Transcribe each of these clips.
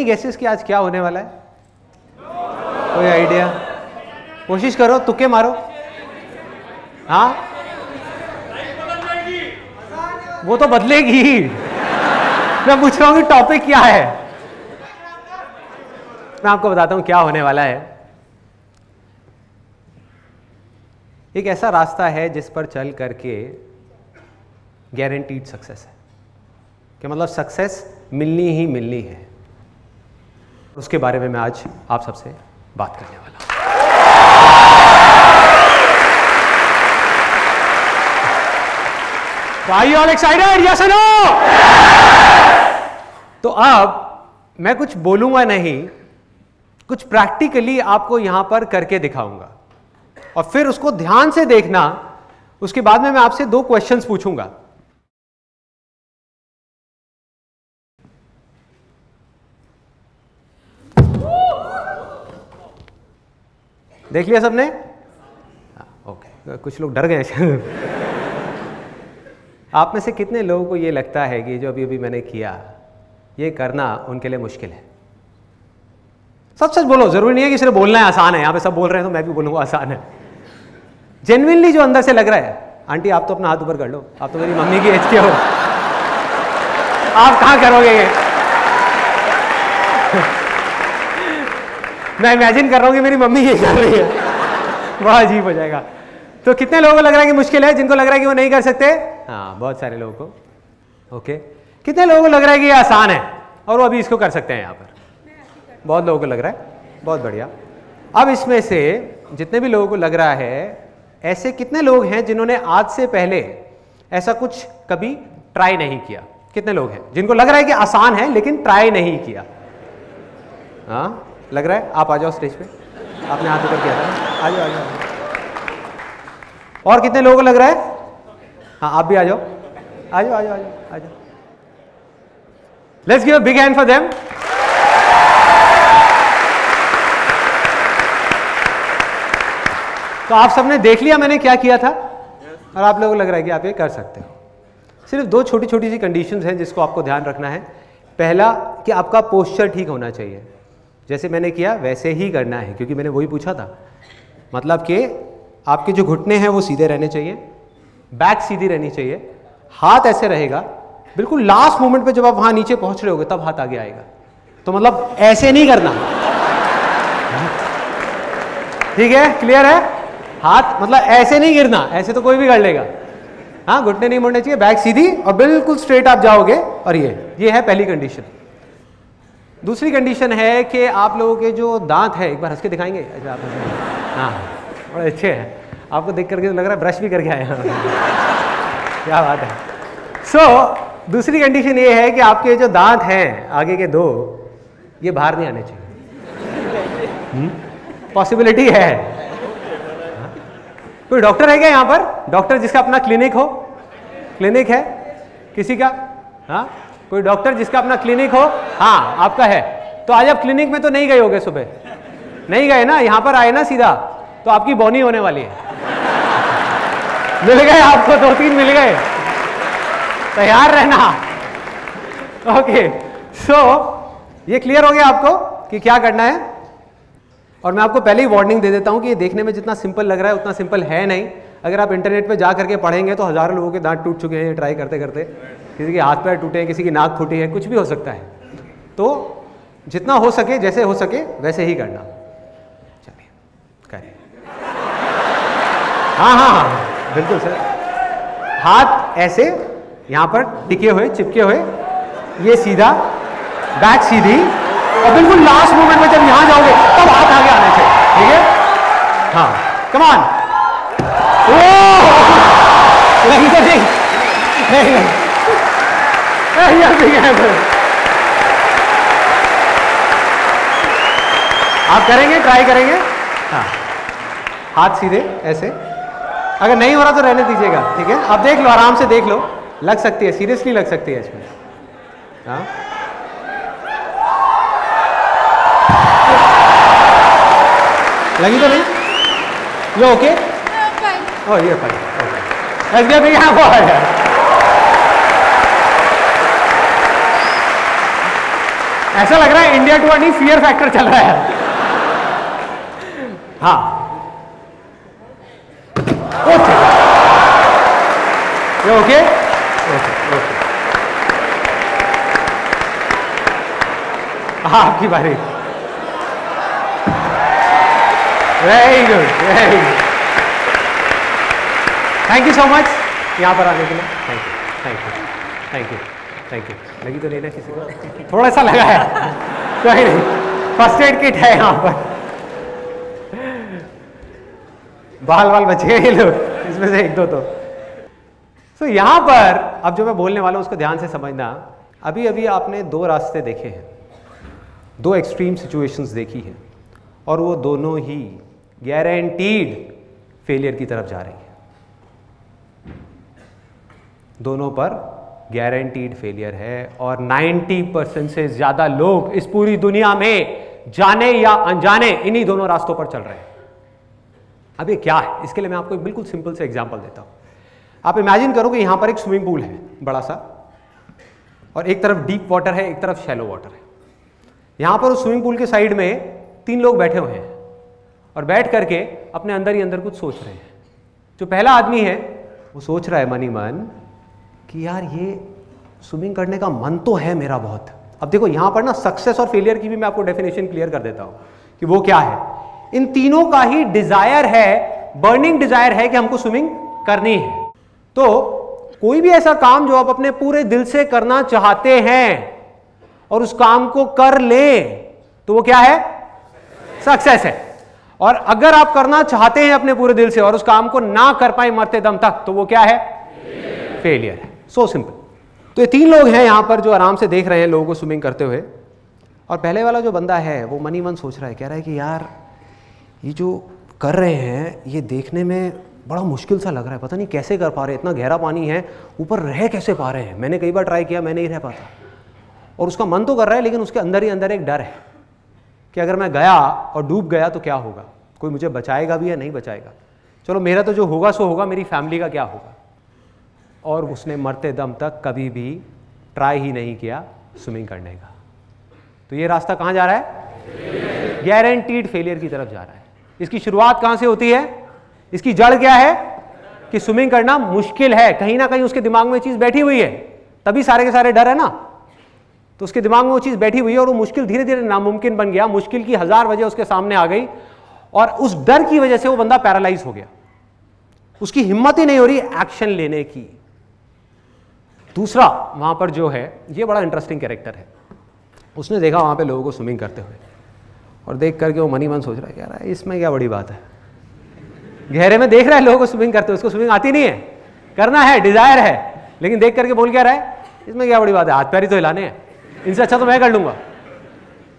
Any guesses कि आज क्या होने वाला है? कोई आइडिया? कोशिश करो, तुक्के मारो। हाँ, वो तो बदलेगी। मैं पूछ रहा हूं कि टॉपिक क्या है। मैं आपको बताता हूं क्या होने वाला है। एक ऐसा रास्ता है जिस पर चल करके गारंटीड सक्सेस है, कि मतलब सक्सेस मिलनी ही मिलनी है। उसके बारे में मैं आज आप सबसे बात करने वाला हूं। Are you all excited? Yes or no? तो अब मैं कुछ बोलूंगा नहीं, कुछ प्रैक्टिकली आपको यहां पर करके दिखाऊंगा और फिर उसको ध्यान से देखना। उसके बाद में मैं आपसे 2 क्वेश्चंस पूछूंगा। देख लिया सबने? ओके, कुछ लोग डर गए। आप में से कितने लोगों को ये लगता है कि जो अभी अभी मैंने किया ये करना उनके लिए मुश्किल है? सच सच बोलो, जरूरी नहीं है कि सिर्फ बोलना है आसान है। यहां पे सब बोल रहे हैं तो मैं भी बोलूंगा आसान है। जेन्युइनली जो अंदर से लग रहा है। आंटी आप तो अपना हाथ ऊपर कर लो, आप तो मेरी मम्मी की एज के हो, आप कहां करोगे ये? मैं इमेजिन कर रहा हूं कि मेरी मम्मी ये कर रही है, बड़ा अजीब हो जाएगा। तो कितने लोगों को लग रहा है कि मुश्किल है? जिनको लग रहा है कि वो नहीं कर सकते? हाँ, बहुत सारे लोगों को। ओके, कितने लोगों को लग रहा है कि ये आसान है और वो अभी इसको कर सकते हैं? यहाँ पर बहुत लोगों को लग रहा है। बहुत बढ़िया। अब इसमें से जितने भी लोगों को लग रहा है, ऐसे कितने लोग हैं जिन्होंने आज से पहले ऐसा कुछ कभी ट्राई नहीं किया? कितने लोग हैं जिनको लग रहा है कि आसान है लेकिन ट्राई नहीं किया? हाँ, लग रहा है। आप आ जाओ स्टेज पे, आपने हाथ ऊपर किया था। आ जाओ, आ जाओ। और कितने लोगों को लग रहा है? हाँ, आप भी आ जाओ, आ जाओ, आ जाओ, आ जाओ। Let's give a big hand for them. तो आप सबने देख लिया मैंने क्या किया था और आप लोगों को लग रहा है कि आप ये कर सकते हो। सिर्फ 2 छोटी छोटी सी कंडीशंस हैं जिसको आपको ध्यान रखना है। पहला कि आपका पोस्चर ठीक होना चाहिए। जैसे मैंने किया वैसे ही करना है, क्योंकि मैंने वही पूछा था। मतलब कि आपके जो घुटने हैं वो सीधे रहने चाहिए, बैक सीधी रहनी चाहिए, हाथ ऐसे रहेगा। बिल्कुल लास्ट मोमेंट पे जब आप वहां नीचे पहुंच रहे होगे तब हाथ आगे आएगा। तो मतलब ऐसे नहीं करना, ठीक है? क्लियर है? हाथ मतलब ऐसे नहीं गिरना, ऐसे तो कोई भी कर लेगा। हाँ, घुटने नहीं मोड़ने चाहिए, बैक सीधी और बिल्कुल स्ट्रेट आप जाओगे। और ये है पहली कंडीशन। दूसरी कंडीशन है कि आप लोगों के जो दांत है, एक बार हंस के दिखाएंगे? हाँ, बड़े अच्छे हैं, आपको देख करके तो लग रहा है ब्रश भी करके आए हैं। क्या बात है। दूसरी कंडीशन ये है कि आपके जो दांत हैं आगे के 2, ये बाहर नहीं आने चाहिए। पॉसिबिलिटी है। कोई डॉक्टर है क्या यहाँ पर? डॉक्टर जिसका अपना क्लिनिक हो? क्लिनिक है किसी का? हाँ, कोई डॉक्टर जिसका अपना क्लिनिक हो? हाँ, आपका है। तो आज आप क्लिनिक में तो नहीं गए होगे, सुबह नहीं गए ना, यहाँ पर आए ना सीधा, तो आपकी बोनी होने वाली है। मिल गए आपको, 2-3 मिल गए, तैयार रहना। ओके, ये क्लियर हो गया आपको कि क्या करना है। और मैं आपको पहले ही वार्निंग दे देता हूं कि ये देखने में जितना सिंपल लग रहा है उतना सिंपल है नहीं। अगर आप इंटरनेट पे जा करके पढ़ेंगे तो हजारों लोगों के दांत टूट चुके हैं ट्राई करते करते। किसी के हाथ पैर टूटे हैं, किसी की नाक फूटी है, कुछ भी हो सकता है। तो जितना हो सके, जैसे हो सके वैसे ही करना। चलिए करें। हाँ हाँ हाँ, बिल्कुल सर। हाथ ऐसे यहाँ पर टिके हुए, चिपके हुए, ये सीधा, बैक सीधी, और बिल्कुल लास्ट मोमेंट में जब यहां जाओगे तब हाथ आगे आने चाहिए। ठीक है? हाँ, कम ऑन। नहीं तो नहीं, आप करेंगे, ट्राई करेंगे। हाँ, हाथ सीधे ऐसे। अगर नहीं हो रहा तो रहने दीजिएगा, ठीक है? आप देख लो, आराम से देख लो, लग सकती है, सीरियसली लग सकती है इसमें। हाँ, लगी तो नहीं? ये ओके? ओह, ये फाइन। ओके, भी यहाँ पर है। ऐसा लग रहा है इंडिया टू नहीं फियर फैक्टर चल रहा है। हाँ ओके ओके ओके ओके, हाँ आपकी बारी। Very good very good, thank you so much यहाँ पर आने के लिए। Thank you thank you thank you thank you. लगी तो नहीं ना किसी को? थोड़ा सा लगा है, कोई नहीं, फर्स्ट एड किट है यहाँ पर। बाल बाल बच गए ये लोग, इसमें से एक दो तो यहाँ पर अब जो मैं बोलने वाला हूँ उसको ध्यान से समझना। अभी अभी आपने दो रास्ते देखे हैं, दो एक्सट्रीम सिचुएशंस देखी हैं, और वो दोनों ही गारंटीड फेलियर की तरफ जा रही है। दोनों पर गारंटीड फेलियर है, और 90% से ज्यादा लोग इस पूरी दुनिया में जाने या अनजाने इन्हीं दोनों रास्तों पर चल रहे हैं। अब ये क्या है, इसके लिए मैं आपको एक बिल्कुल सिंपल से एग्जांपल देता हूं। आप इमेजिन करो कि यहां पर एक स्विमिंग पूल है बड़ा सा, और एक तरफ डीप वाटर है, एक तरफ शैलो वाटर है। यहां पर उस स्विमिंग पूल के साइड में 3 लोग बैठे हुए हैं, और बैठ करके अपने अंदर ही अंदर कुछ सोच रहे हैं। जो पहला आदमी है वो सोच रहा है मन ही मन कि यार ये स्विमिंग करने का मन तो है मेरा बहुत। अब देखो यहां पर ना सक्सेस और फेलियर की भी मैं आपको डेफिनेशन क्लियर कर देता हूं कि वो क्या है। इन तीनों का ही डिजायर है, बर्निंग डिजायर है कि हमको स्विमिंग करनी है। तो कोई भी ऐसा काम जो आप अपने पूरे दिल से करना चाहते हैं और उस काम को कर ले तो वो क्या है? सक्सेस है। और अगर आप करना चाहते हैं अपने पूरे दिल से और उस काम को ना कर पाए मरते दम तक तो वो क्या है? फेलियर है। So simple. तो ये 3 लोग हैं यहां पर जो आराम से देख रहे हैं लोगों को स्विमिंग करते हुए, और पहले वाला जो बंदा है वो मन ही मन सोच रहा है, कह रहा है कि यार ये जो कर रहे हैं ये देखने में बड़ा मुश्किल सा लग रहा है, पता नहीं कैसे कर पा रहे हैं, इतना गहरा पानी है, ऊपर रह कैसे पा रहे हैं, मैंने कई बार ट्राई किया, मैं नहीं रह पाता। और उसका मन तो कर रहा है, लेकिन उसके अंदर ही अंदर एक डर है कि अगर मैं गया और डूब गया तो क्या होगा, कोई मुझे बचाएगा भी या नहीं बचाएगा, चलो मेरा तो जो होगा सो होगा, मेरी फैमिली का क्या होगा। और उसने मरते दम तक कभी भी ट्राई ही नहीं किया स्विमिंग करने का। तो ये रास्ता कहाँ जा रहा है? गारंटीड फेलियर की तरफ जा रहा है। इसकी शुरुआत कहाँ से होती है? इसकी जड़ क्या है? कि स्विमिंग करना मुश्किल है। कहीं ना कहीं उसके दिमाग में चीज बैठी हुई है, तभी सारे के सारे डर है ना। तो उसके दिमाग में वो चीज बैठी हुई है और वो मुश्किल धीरे धीरे नामुमकिन बन गया। मुश्किल की 1000 वजह उसके सामने आ गई, और उस डर की वजह से वो बंदा पैरालाइज हो गया। उसकी हिम्मत ही नहीं हो रही एक्शन लेने की। दूसरा वहां पर जो है, ये बड़ा इंटरेस्टिंग कैरेक्टर है। उसने देखा वहां पे लोगों को स्विमिंग करते हुए, और देख करके वो मन ही मन सोच रहा है, कह रहा है इसमें क्या बड़ी बात है। गहरे में देख रहा है लोगों को स्विमिंग करते हुए, उसको स्विमिंग आती नहीं है, करना है, डिजायर है, लेकिन देख करके बोल क्या रहा है, इसमें क्या बड़ी बात है, हाथ पैर ही तो हिलाने हैं, इनसे अच्छा तो मैं कर लूंगा।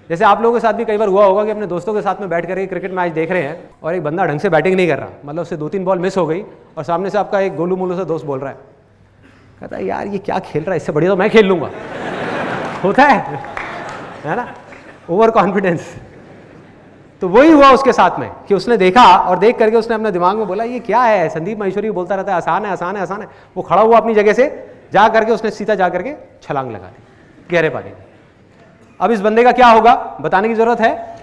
जैसे आप लोगों के साथ भी कई बार हुआ होगा कि अपने दोस्तों के साथ में बैठ कर क्रिकेट मैच देख रहे हैं और एक बंदा ढंग से बैटिंग नहीं कर रहा, मतलब उससे 2-3 बॉल मिस हो गई, और सामने से आपका एक गोलू मोलू से दोस्त बोल रहा है, कहता है यार ये क्या खेल रहा है, इससे बढ़िया तो मैं खेल लूंगा। होता है ना, ओवर कॉन्फिडेंस। तो वही हुआ उसके साथ में कि उसने देखा और देख करके उसने अपने दिमाग में बोला ये क्या है, संदीप महेश्वरी बोलता रहता है आसान है आसान है आसान है। वो खड़ा हुआ अपनी जगह से, जा करके उसने सीधा जा करके छलांग लगा दी गहरे पानी में। अब इस बंदे का क्या होगा बताने की जरूरत है?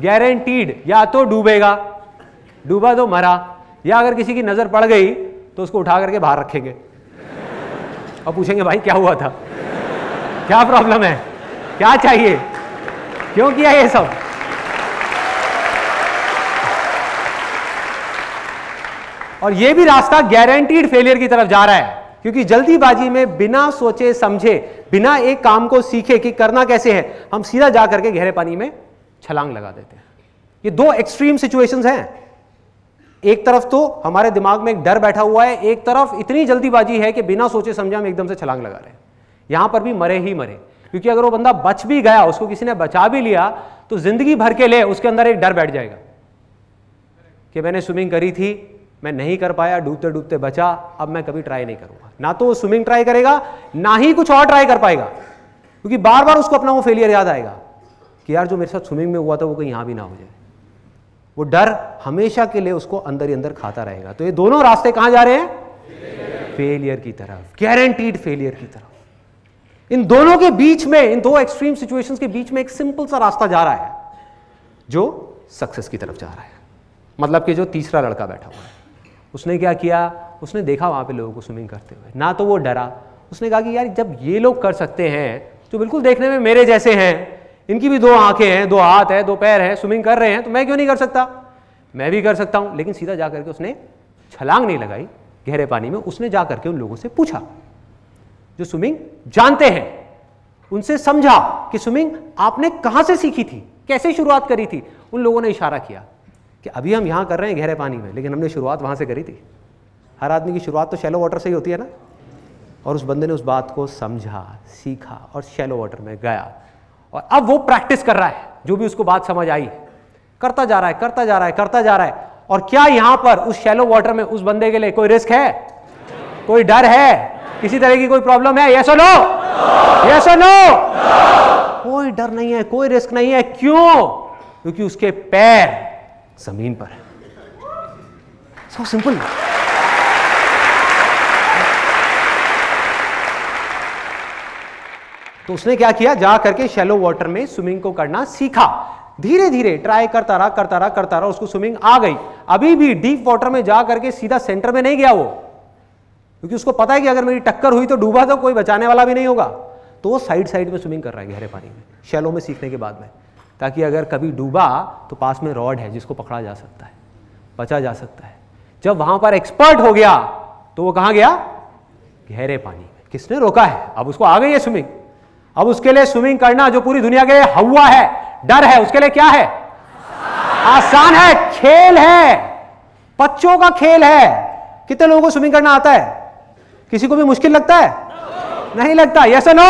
गारंटीड, या तो डूबेगा, डूबा तो मरा, या अगर किसी की नजर पड़ गई तो उसको उठा करके बाहर रखेंगे और पूछेंगे भाई क्या हुआ था, क्या प्रॉब्लम है, क्या चाहिए, क्यों किया ये सब। और ये भी रास्ता गारंटीड फेलियर की तरफ जा रहा है, क्योंकि जल्दीबाजी में बिना सोचे समझे, बिना एक काम को सीखे कि करना कैसे है, हम सीधा जा करके गहरे पानी में छलांग लगा देते हैं। ये 2 एक्सट्रीम सिचुएशंस हैं। एक तरफ तो हमारे दिमाग में एक डर बैठा हुआ है, एक तरफ इतनी जल्दीबाजी है कि बिना सोचे समझे हम एकदम से छलांग लगा रहे हैं। यहां पर भी मरे ही मरे, क्योंकि अगर वो बंदा बच भी गया, उसको किसी ने बचा भी लिया, तो जिंदगी भर के लिए उसके अंदर एक डर बैठ जाएगा कि मैंने स्विमिंग करी थी, मैं नहीं कर पाया, डूबते डूबते बचा, अब मैं कभी ट्राई नहीं करूंगा। ना तो वो स्विमिंग ट्राई करेगा, ना ही कुछ और ट्राई कर पाएगा, क्योंकि बार बार उसको अपना वो फेलियर याद आएगा कि यार जो मेरे साथ स्विमिंग में हुआ था वो कहीं यहां भी ना हो जाए। वो डर हमेशा के लिए उसको अंदर ही अंदर खाता रहेगा। तो ये दोनों रास्ते कहां जा रहे हैं? फेलियर की तरफ, गारंटीड फेलियर की तरफ। इन दोनों के बीच में, इन दो एक्सट्रीम सिचुएशंस के बीच में एक सिंपल सा रास्ता जा रहा है जो सक्सेस की तरफ जा रहा है। मतलब कि जो तीसरा लड़का बैठा हुआ है, उसने क्या किया, उसने देखा वहां पे लोगों को स्विमिंग करते हुए, ना तो वो डरा, उसने कहा कि यार जब ये लोग कर सकते हैं जो बिल्कुल देखने में मेरे जैसे हैं, इनकी भी 2 आंखें हैं, 2 हाथ है, 2 पैर हैं, स्विमिंग कर रहे हैं, तो मैं क्यों नहीं कर सकता, मैं भी कर सकता हूं। लेकिन सीधा जा करके उसने छलांग नहीं लगाई गहरे पानी में, उसने जा करके उन लोगों से पूछा जो स्विमिंग जानते हैं, उनसे समझा कि स्विमिंग आपने कहां से सीखी थी, कैसे शुरुआत करी थी। उन लोगों ने इशारा किया कि अभी हम यहां कर रहे हैं गहरे पानी में, लेकिन हमने शुरुआत वहां से करी थी। हर आदमी की शुरुआत तो शैलो वाटर से ही होती है ना। और उस बंदे ने उस बात को समझा, सीखा और शैलो वाटर में गया, और अब वो प्रैक्टिस कर रहा है, जो भी उसको बात समझ आई करता जा रहा है, करता जा रहा है, करता जा रहा है। और क्या यहां पर उस शैलो वाटर में उस बंदे के लिए कोई रिस्क है, कोई डर है, किसी तरह की कोई प्रॉब्लम है? यस और नो? यस और नो? कोई डर नहीं है, कोई रिस्क नहीं है। क्यों? क्योंकि उसके पैर जमीन पर है। So simple. तो उसने क्या किया, जा करके शैलो वाटर में स्विमिंग को करना सीखा। धीरे धीरे ट्राई करता रहा, करता रहा, करता रहा, उसको स्विमिंग आ गई। अभी भी डीप वाटर में जा करके सीधा सेंटर में नहीं गया वो, क्योंकि उसको पता है कि अगर मेरी टक्कर हुई तो डूबा तो कोई बचाने वाला भी नहीं होगा। तो वो साइड साइड में स्विमिंग कर रहा है गहरे पानी में, शैलो में सीखने के बाद में, ताकि अगर कभी डूबा तो पास में रॉड है जिसको पकड़ा जा सकता है, बचा जा सकता है। जब वहां पर एक्सपर्ट हो गया तो वो कहां गया? गहरे पानी में। किसने रोका है? अब उसको आ गई है स्विमिंग। अब उसके लिए स्विमिंग करना जो पूरी दुनिया के लिए हवा है, डर है, उसके लिए क्या है? आसान है, खेल है, बच्चों का खेल है। कितने लोगों को स्विमिंग करना आता है? किसी को भी मुश्किल लगता है? नहीं लगता। यस और नो?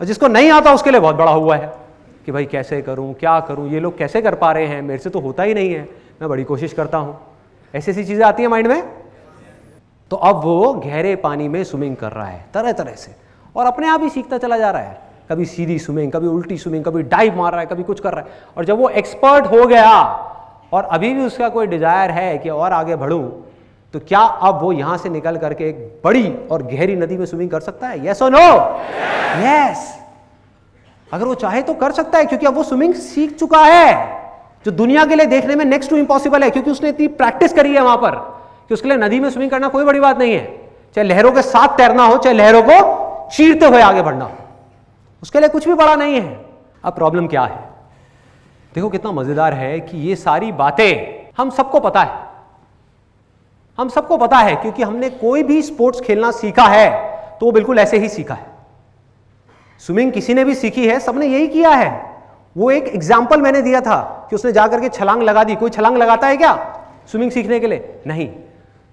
और जिसको नहीं आता उसके लिए बहुत बड़ा हुआ है कि भाई कैसे करूं, क्या करूं, ये लोग कैसे कर पा रहे हैं, मेरे से तो होता ही नहीं है, मैं बड़ी कोशिश करता हूं। ऐसी ऐसी चीजें आती हैं माइंड में। तो अब वो गहरे पानी में स्विमिंग कर रहा है तरह तरह से, और अपने आप ही सीखता चला जा रहा है। कभी सीधी स्विमिंग, कभी उल्टी स्विमिंग, कभी डाइव मार रहा है, कभी कुछ कर रहा है। और जब वो एक्सपर्ट हो गया और अभी भी उसका कोई डिजायर है कि और आगे बढ़ूं, तो क्या अब वो यहां से निकल करके एक बड़ी और गहरी नदी में स्विमिंग कर सकता है? यस और नो? यस। अगर वो चाहे तो कर सकता है, क्योंकि अब वो स्विमिंग सीख चुका है, जो दुनिया के लिए देखने में नेक्स्ट टू इम्पॉसिबल है, क्योंकि उसने इतनी प्रैक्टिस करी है वहां पर कि उसके लिए नदी में स्विमिंग करना कोई बड़ी बात नहीं है। चाहे लहरों के साथ तैरना हो, चाहे लहरों को चीरते हुए आगे बढ़ना हो, उसके लिए कुछ भी बड़ा नहीं है। अब प्रॉब्लम क्या है? देखो कितना मजेदार है कि ये सारी बातें हम सबको पता है, हम सबको पता है, क्योंकि हमने कोई भी स्पोर्ट्स खेलना सीखा है तो वो बिल्कुल ऐसे ही सीखा है। स्विमिंग किसी ने भी सीखी है, सबने यही किया है। वो एक एग्जाम्पल मैंने दिया था कि उसने जाकर के छलांग लगा दी। कोई छलांग लगाता है क्या स्विमिंग सीखने के लिए? नहीं।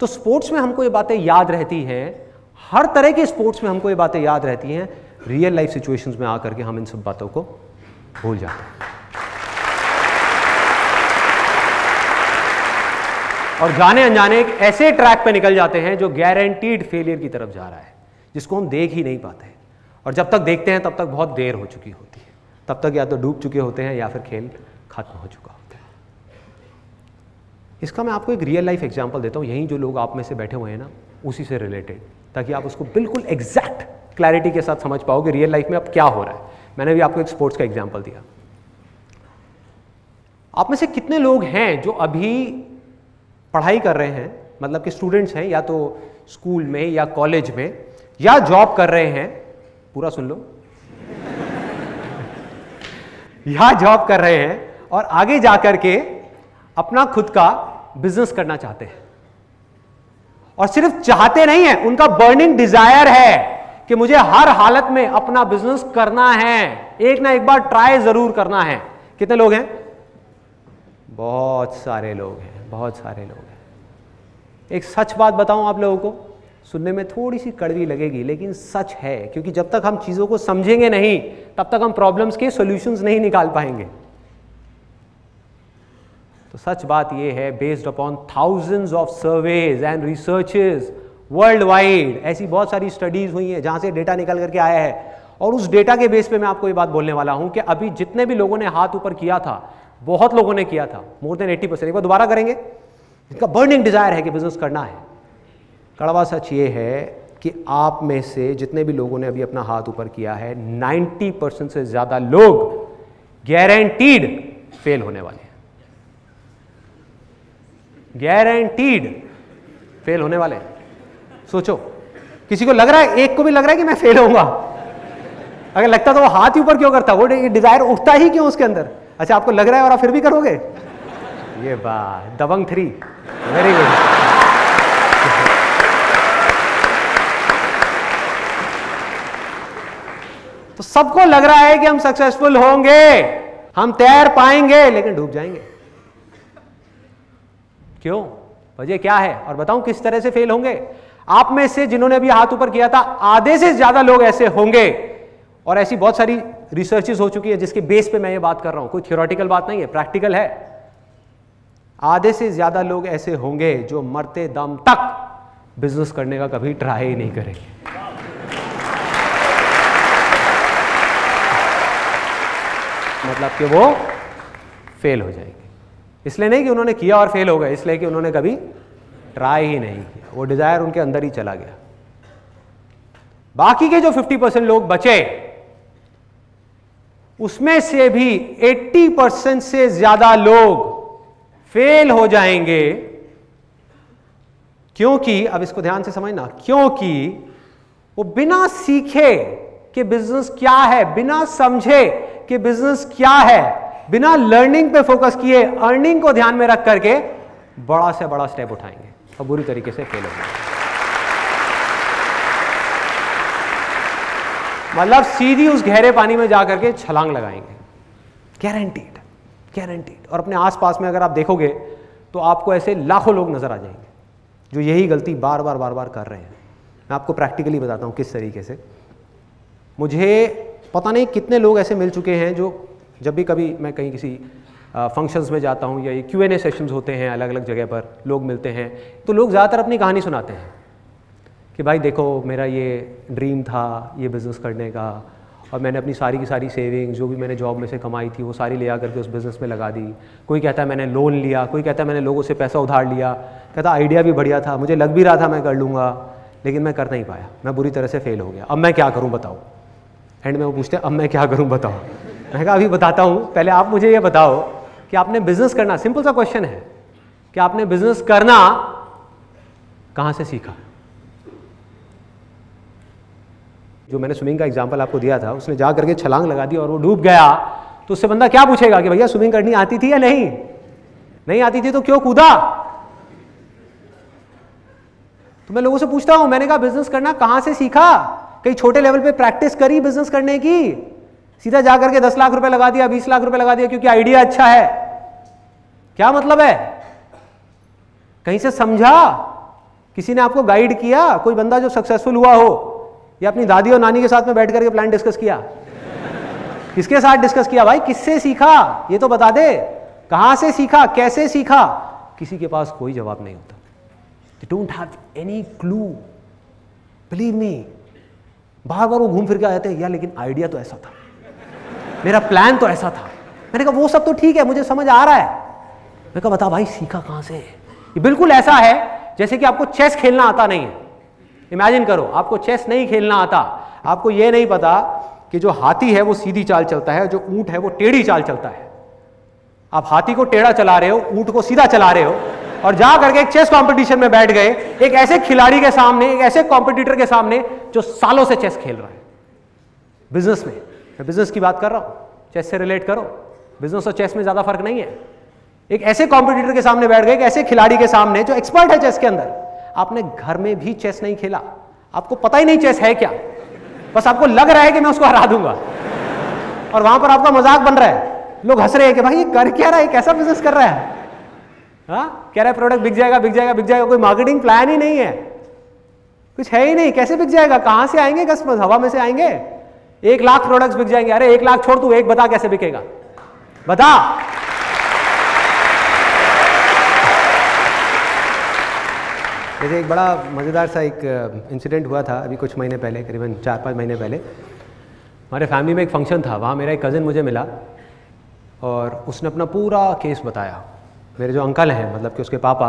तो स्पोर्ट्स में हमको ये बातें याद रहती हैं, हर तरह के स्पोर्ट्स में हमको ये बातें याद रहती हैं। रियल लाइफ सिचुएशंस में आकर के हम इन सब बातों को भूल जाते हैं और जाने अनजाने एक ऐसे ट्रैक पे निकल जाते हैं जो गारंटीड फेलियर की तरफ जा रहा है, जिसको हम देख ही नहीं पाते हैं। और जब तक देखते हैं तब तक बहुत देर हो चुकी होती है, तब तक या तो डूब चुके होते हैं या फिर खेल खत्म हो चुका होता है। इसका मैं आपको एक रियल लाइफ एग्जांपल देता हूं, यहीं जो लोग आप में से बैठे हुए हैं ना, उसी से रिलेटेड, ताकि आप उसको बिल्कुल एग्जैक्ट क्लैरिटी के साथ समझ पाओ कि रियल लाइफ में अब क्या हो रहा है। मैंने भी आपको एक स्पोर्ट्स का एग्जांपल दिया। आप में से कितने लोग हैं जो अभी पढ़ाई कर रहे हैं, मतलब कि स्टूडेंट्स हैं, या तो स्कूल में या कॉलेज में या जॉब कर रहे हैं, पूरा सुन लो या जॉब कर रहे हैं और आगे जाकर के अपना खुद का बिजनेस करना चाहते हैं, और सिर्फ चाहते नहीं है, उनका बर्निंग डिजायर है कि मुझे हर हालत में अपना बिजनेस करना है, एक ना एक बार ट्राई जरूर करना है। कितने लोग हैं? बहुत सारे लोग हैं, बहुत सारे लोग हैं। एक सच बात बताऊं आप लोगों को, सुनने में थोड़ी सी कड़वी लगेगी लेकिन सच है, क्योंकि जब तक हम चीजों को समझेंगे नहीं तब तक हम प्रॉब्लम्स के सॉल्यूशंस नहीं निकाल पाएंगे। तो सच बात यह है, based upon thousands of surveys and researches world wide, ऐसी बहुत सारी स्टडीज हुई हैं जहां से डेटा निकल करके आया है, और उस डेटा के बेस पे मैं आपको ये बात बोलने वाला हूं कि अभी जितने भी लोगों ने हाथ ऊपर किया था, बहुत लोगों ने किया था, मोर देन 80%, एक बार दोबारा करेंगे, इनका बर्निंग डिजायर है कि बिजनेस करना है। कड़वा सच ये है कि आप में से जितने भी लोगों ने अभी अपना हाथ ऊपर किया है 90% से ज्यादा लोग गारंटीड फेल होने वाले हैं। गारंटीड फेल होने वाले हैं। सोचो, किसी को लग रहा है, एक को भी लग रहा है कि मैं फेल होऊंगा? अगर लगता तो वो हाथ ही ऊपर क्यों करता? वो डिजायर उठता ही क्यों उसके अंदर? अच्छा, आपको लग रहा है और आप फिर भी करोगे? ये बात दबंग 3, वेरी गुड। तो सबको लग रहा है कि हम सक्सेसफुल होंगे, हम तैर पाएंगे, लेकिन डूब जाएंगे। क्यों? वजह क्या है? और बताऊं किस तरह से फेल होंगे। आप में से जिन्होंने अभी हाथ ऊपर किया था, आधे से ज्यादा लोग ऐसे होंगे, और ऐसी बहुत सारी रिसर्चेस हो चुकी है जिसके बेस पे मैं ये बात कर रहा हूं, कोई थ्योरेटिकल बात नहीं है, प्रैक्टिकल है। आधे से ज्यादा लोग ऐसे होंगे जो मरते दम तक बिजनेस करने का कभी ट्राई ही नहीं करेंगे। मतलब कि वो फेल हो जाएंगे। इसलिए नहीं कि उन्होंने किया और फेल हो गए, इसलिए कि उन्होंने कभी ट्राई ही नहीं किया, वो डिजायर उनके अंदर ही चला गया। बाकी के जो 50% लोग बचे, उसमें से भी 80% से ज्यादा लोग फेल हो जाएंगे। क्योंकि, अब इसको ध्यान से समझना, क्योंकि वो बिना सीखे कि बिजनेस क्या है, बिना समझे कि बिजनेस क्या है, बिना लर्निंग पे फोकस किए, अर्निंग को ध्यान में रख करके बड़ा से बड़ा स्टेप उठाएंगे और बुरी तरीके से फेल हो जाएंगे। मतलब सीधी उस गहरे पानी में जाकर के छलांग लगाएंगे, गारंटीड, गारंटीड। और अपने आसपास में अगर आप देखोगे तो आपको ऐसे लाखों लोग नजर आ जाएंगे जो यही गलती बार बार बार बार कर रहे हैं। मैं आपको प्रैक्टिकली बताता हूं किस तरीके से। मुझे पता नहीं कितने लोग ऐसे मिल चुके हैं जो जब भी कभी मैं कहीं किसी फंक्शंस में जाता हूं या ये Q&A सेशंस होते हैं, अलग अलग जगह पर लोग मिलते हैं, तो लोग ज़्यादातर अपनी कहानी सुनाते हैं कि भाई देखो, मेरा ये ड्रीम था ये बिज़नेस करने का, और मैंने अपनी सारी की सारी सेविंग्स जो भी मैंने जॉब में से कमाई थी वो सारी ले आकर के उस बिज़नेस में लगा दी। कोई कहता है मैंने लोन लिया, कोई कहता है मैंने लोगों से पैसा उधार लिया, कहता आइडिया भी बढ़िया था, मुझे लग भी रहा था मैं कर लूँगा, लेकिन मैं कर नहीं पाया, मैं बुरी तरह से फेल हो गया, अब मैं क्या करूँ बताओ। एंड में वो पूछते हैं अब मैं क्या करूँ बताओ। मैं कहा अभी बताता हूँ, पहले आप मुझे ये बताओ कि आपने बिजनेस करना, सिंपल सा क्वेश्चन है कि आपने बिजनेस करना कहाँ से सीखा। जो मैंने स्विमिंग का एग्जांपल आपको दिया था, उसने जा करके छलांग लगा दी और वो डूब गया, तो उससे बंदा क्या पूछेगा कि भैया स्विमिंग करनी आती थी या नहीं? नहीं आती थी तो क्यों कूदा? तो मैं लोगों से पूछता हूं, मैंने कहा बिजनेस करना कहां से सीखा? कहीं छोटे लेवल पे प्रैक्टिस करी बिजनेस करने की? सीधा जाकर के 10 लाख रुपए लगा दिया, 20 लाख रुपए लगा दिया क्योंकि आइडिया अच्छा है? क्या मतलब है? कहीं से समझा? किसी ने आपको गाइड किया? कोई बंदा जो सक्सेसफुल हुआ हो, या अपनी दादी और नानी के साथ में बैठ करके प्लान डिस्कस किया? किसके साथ डिस्कस किया भाई? किससे सीखा ये तो बता दे। कहां से सीखा, कैसे सीखा? किसी के पास कोई जवाब नहीं होता। They don't have any clue. Believe me, बार बार वो घूम फिर के आते हैं, यार लेकिन आइडिया तो ऐसा था, मेरा प्लान तो ऐसा था। मैंने कहा वो सब तो ठीक है, मुझे समझ आ रहा है। मैं कहा बता भाई सीखा कहां से? ये बिल्कुल ऐसा है जैसे कि आपको चेस खेलना आता नहीं है। इमेजिन करो आपको चेस नहीं खेलना आता, आपको ये नहीं पता कि जो हाथी है वो सीधी चाल चलता है, जो ऊंट है वो टेढ़ी चाल चलता है। आप हाथी को टेढ़ा चला रहे हो, ऊंट को सीधा चला रहे हो, और जा करके एक चेस कंपटीशन में बैठ गए एक ऐसे खिलाड़ी के सामने, एक ऐसे कॉम्पिटिटर के सामने जो सालों से चेस खेल रहा है। बिजनेस में, मैं बिजनेस की बात कर रहा हूं, चेस से रिलेट करो। बिजनेस और चेस में ज्यादा फर्क नहीं है। एक ऐसे कॉम्पिटिटर के सामने बैठ गए, एक ऐसे खिलाड़ी के सामने जो एक्सपर्ट है चेस के अंदर। आपने घर में भी चेस नहीं खेला, आपको पता ही नहीं चेस है क्या, बस आपको लग रहा है कि मैं उसको हरा दूंगा, और वहां पर आपका मजाक बन रहा है। लोग हंस रहे हैं कि भाई ये कर क्या रहा है, कैसा बिजनेस कर रहा है, हाँ कह रहा है प्रोडक्ट बिक जाएगा बिक जाएगा बिक जाएगा। कोई मार्केटिंग प्लान ही नहीं है, कुछ है ही नहीं, कैसे बिक जाएगा? कहां से आएंगे कस्टमर? हवा में से आएंगे? 1 लाख प्रोडक्ट्स बिक जाएंगे। अरे 1 लाख छोड़, तू एक बता कैसे बिकेगा, बता। जैसे एक बड़ा मज़ेदार सा एक इंसिडेंट हुआ था अभी कुछ महीने पहले, करीबन 4-5 महीने पहले। हमारे फैमिली में एक फंक्शन था, वहाँ मेरा एक कज़न मुझे मिला और उसने अपना पूरा केस बताया। मेरे जो अंकल हैं, मतलब कि उसके पापा,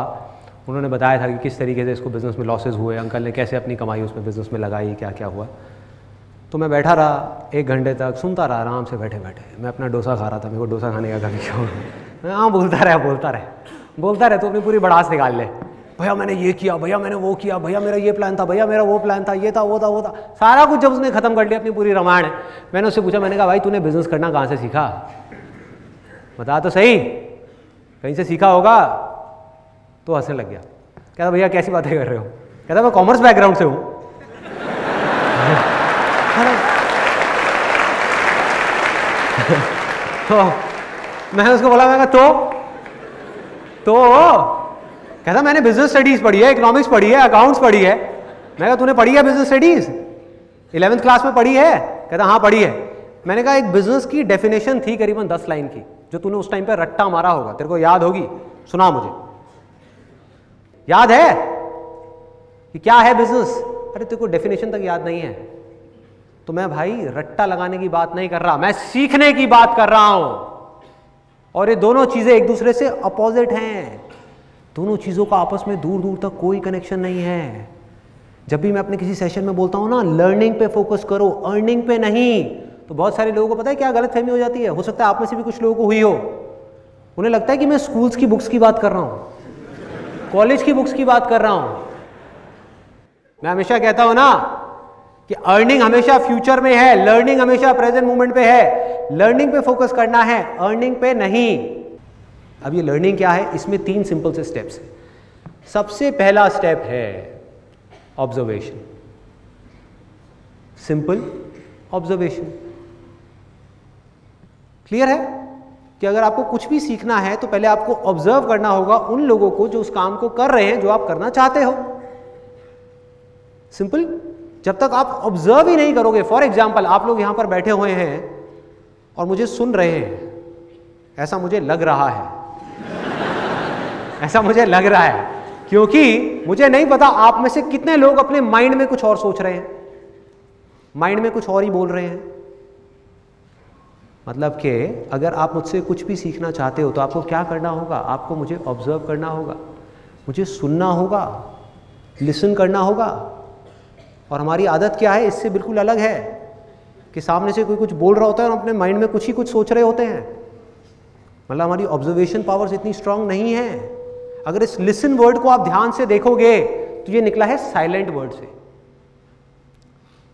उन्होंने बताया था कि किस तरीके से इसको बिज़नेस में लॉसेस हुए, अंकल ने कैसे अपनी कमाई उसमें बिज़नेस में लगाई, क्या क्या हुआ। तो मैं बैठा रहा 1 घंटे तक, सुनता रहा आराम से बैठे बैठे। मैं अपना डोसा खा रहा था, मेरे को डोसा खाने का कभी शौक। मैं हाँ बोलता रहे तो अपनी पूरी बड़ास निकाल ले। भैया मैंने ये किया, भैया मैंने वो किया, भैया मेरा ये प्लान था, भैया मेरा वो प्लान था, ये था वो था वो था, सारा कुछ जब उसने खत्म कर लिया अपनी पूरी रामायण। मैंने उससे पूछा, मैंने कहा भाई तूने बिज़नेस करना कहाँ से सीखा, बता तो सही, कहीं से सीखा होगा। तो हंसने लग गया, कहता भैया कैसी बातें कर रहे हो, कहता मैं कॉमर्स बैकग्राउंड से हूँ। तो मैंने उसको बोला, मैं तो कहता मैंने बिजनेस स्टडीज पढ़ी है, इकोनॉमिक्स पढ़ी है, अकाउंट्स पढ़ी है। मैं कहा तूने पढ़ी है बिजनेस स्टडीज, 11th क्लास में पढ़ी है? कहता हाँ पढ़ी है। मैंने कहा एक बिजनेस की डेफिनेशन थी करीबन 10 लाइन की, जो तूने उस टाइम पे रट्टा मारा होगा, तेरे को याद होगी, सुना मुझे, याद है कि क्या है बिजनेस? अरे तेरे को डेफिनेशन तक याद नहीं है। तो मैं भाई रट्टा लगाने की बात नहीं कर रहा, मैं सीखने की बात कर रहा हूं। और ये दोनों चीजें एक दूसरे से अपोजिट हैं, दोनों चीजों का आपस में दूर दूर तक कोई कनेक्शन नहीं है। जब भी मैं अपने किसी सेशन में बोलता हूं ना, लर्निंग पे फोकस करो, अर्निंग पे नहीं, तो बहुत सारे लोगों को पता है क्या गलतफहमी हो जाती है, हो सकता है आप में से भी कुछ लोगों को हुई हो। उन्हें लगता है कि मैं स्कूल्स की बुक्स की बात कर रहा हूं, कॉलेज की बुक्स की बात कर रहा हूं। मैं हमेशा कहता हूं ना कि अर्निंग हमेशा फ्यूचर में है, लर्निंग हमेशा प्रेजेंट मोमेंट पे है। लर्निंग पे फोकस करना है, अर्निंग पे नहीं। अब ये लर्निंग क्या है, इसमें 3 सिंपल से स्टेप्स हैं। सबसे पहला स्टेप है ऑब्जर्वेशन, सिंपल ऑब्जर्वेशन। क्लियर है कि अगर आपको कुछ भी सीखना है तो पहले आपको ऑब्जर्व करना होगा उन लोगों को जो उस काम को कर रहे हैं जो आप करना चाहते हो। सिंपल। जब तक आप ऑब्जर्व ही नहीं करोगे, फॉर एग्जाम्पल आप लोग यहां पर बैठे हुए हैं और मुझे सुन रहे हैं, ऐसा मुझे लग रहा है, ऐसा मुझे लग रहा है, क्योंकि मुझे नहीं पता आप में से कितने लोग अपने माइंड में कुछ और सोच रहे हैं, माइंड में कुछ और ही बोल रहे हैं। मतलब कि अगर आप मुझसे कुछ भी सीखना चाहते हो तो आपको क्या करना होगा, आपको मुझे ऑब्जर्व करना होगा, मुझे सुनना होगा, लिसन करना होगा। और हमारी आदत क्या है, इससे बिल्कुल अलग है कि सामने से कोई कुछ बोल रहा होता है और अपने माइंड में कुछ ही कुछ सोच रहे होते हैं। मतलब हमारी ऑब्जर्वेशन पावर्स इतनी स्ट्रांग नहीं है। अगर इस लिसन वर्ड को आप ध्यान से देखोगे तो ये निकला है साइलेंट वर्ड से,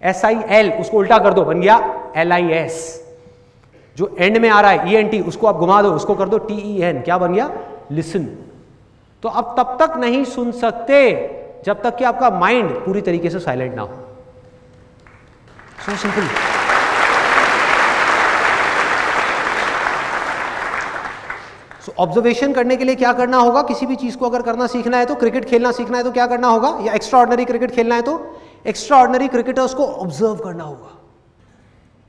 SIL, उसको उल्टा कर दो, बन गया LIS। जो एंड में आ रहा है ENT, उसको आप घुमा दो, उसको कर दो TEN, क्या बन गया? लिसन। तो आप तब तक नहीं सुन सकते जब तक कि आपका माइंड पूरी तरीके से साइलेंट ना हो। So simple. सो ऑब्जर्वेशन करने के लिए क्या करना होगा, किसी भी चीज को अगर करना सीखना है तो, क्रिकेट खेलना सीखना है तो क्या करना होगा, या एक्स्ट्रा ऑर्डिनरी क्रिकेट खेलना है तो एक्स्ट्रा ऑर्डिनरी क्रिकेटर्स को ऑब्जर्व करना होगा।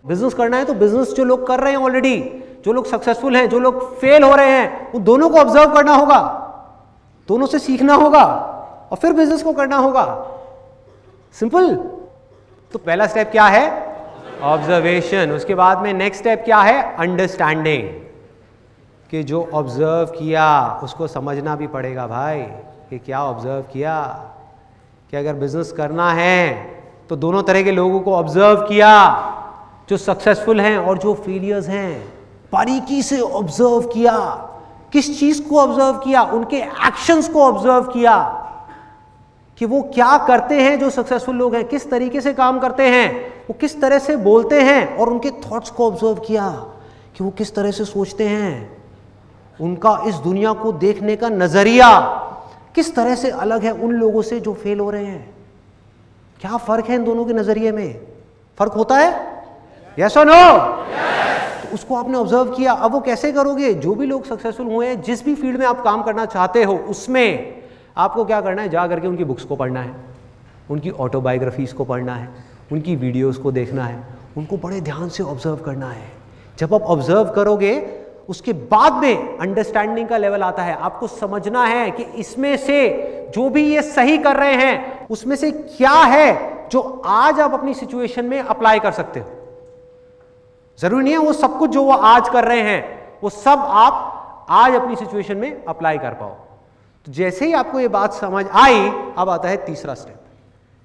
बिजनेस करना है तो बिजनेस जो लोग कर रहे हैं ऑलरेडी, जो लोग सक्सेसफुल हैं, जो लोग फेल हो रहे हैं, उन दोनों को ऑब्जर्व करना होगा, दोनों से सीखना होगा और फिर बिजनेस को करना होगा। सिंपल। तो पहला स्टेप क्या है? ऑब्जर्वेशन। उसके बाद में नेक्स्ट स्टेप क्या है? अंडरस्टैंडिंग। कि जो ऑब्जर्व किया उसको समझना भी पड़ेगा भाई, कि क्या ऑब्जर्व किया। कि अगर बिजनेस करना है तो दोनों तरह के लोगों को ऑब्जर्व किया, जो सक्सेसफुल हैं और जो फेलियर्स हैं, बारीकी से ऑब्जर्व किया। किस चीज को ऑब्जर्व किया? उनके एक्शंस को ऑब्जर्व किया कि वो क्या करते हैं, जो सक्सेसफुल लोग हैं किस तरीके से काम करते हैं, वो किस तरह से बोलते हैं, और उनके थॉट्स को ऑब्जर्व किया कि वो किस तरह से सोचते हैं, उनका इस दुनिया को देखने का नजरिया किस तरह से अलग है उन लोगों से जो फेल हो रहे हैं। क्या फर्क है इन दोनों के नजरिए में? फर्क होता है? यस और नो? तो उसको आपने ऑब्जर्व किया। अब वो कैसे करोगे? जो भी लोग सक्सेसफुल हुए हैं, जिस भी फील्ड में आप काम करना चाहते हो, उसमें आपको क्या करना है? जा करके उनकी बुक्स को पढ़ना है, उनकी ऑटोबायोग्राफीज को पढ़ना है, उनकी वीडियोस को देखना है, उनको बड़े ध्यान से ऑब्जर्व करना है। जब आप ऑब्जर्व करोगे उसके बाद में अंडरस्टैंडिंग का लेवल आता है। आपको समझना है कि इसमें से जो भी ये सही कर रहे हैं उसमें से क्या है जो आज आप अपनी सिचुएशन में अप्लाई कर सकते हो। जरूरी नहीं है वो सब कुछ जो वो आज कर रहे हैं वो सब आप आज अपनी सिचुएशन में अप्लाई कर पाओ। तो जैसे ही आपको ये बात समझ आई, अब आता है तीसरा स्टेप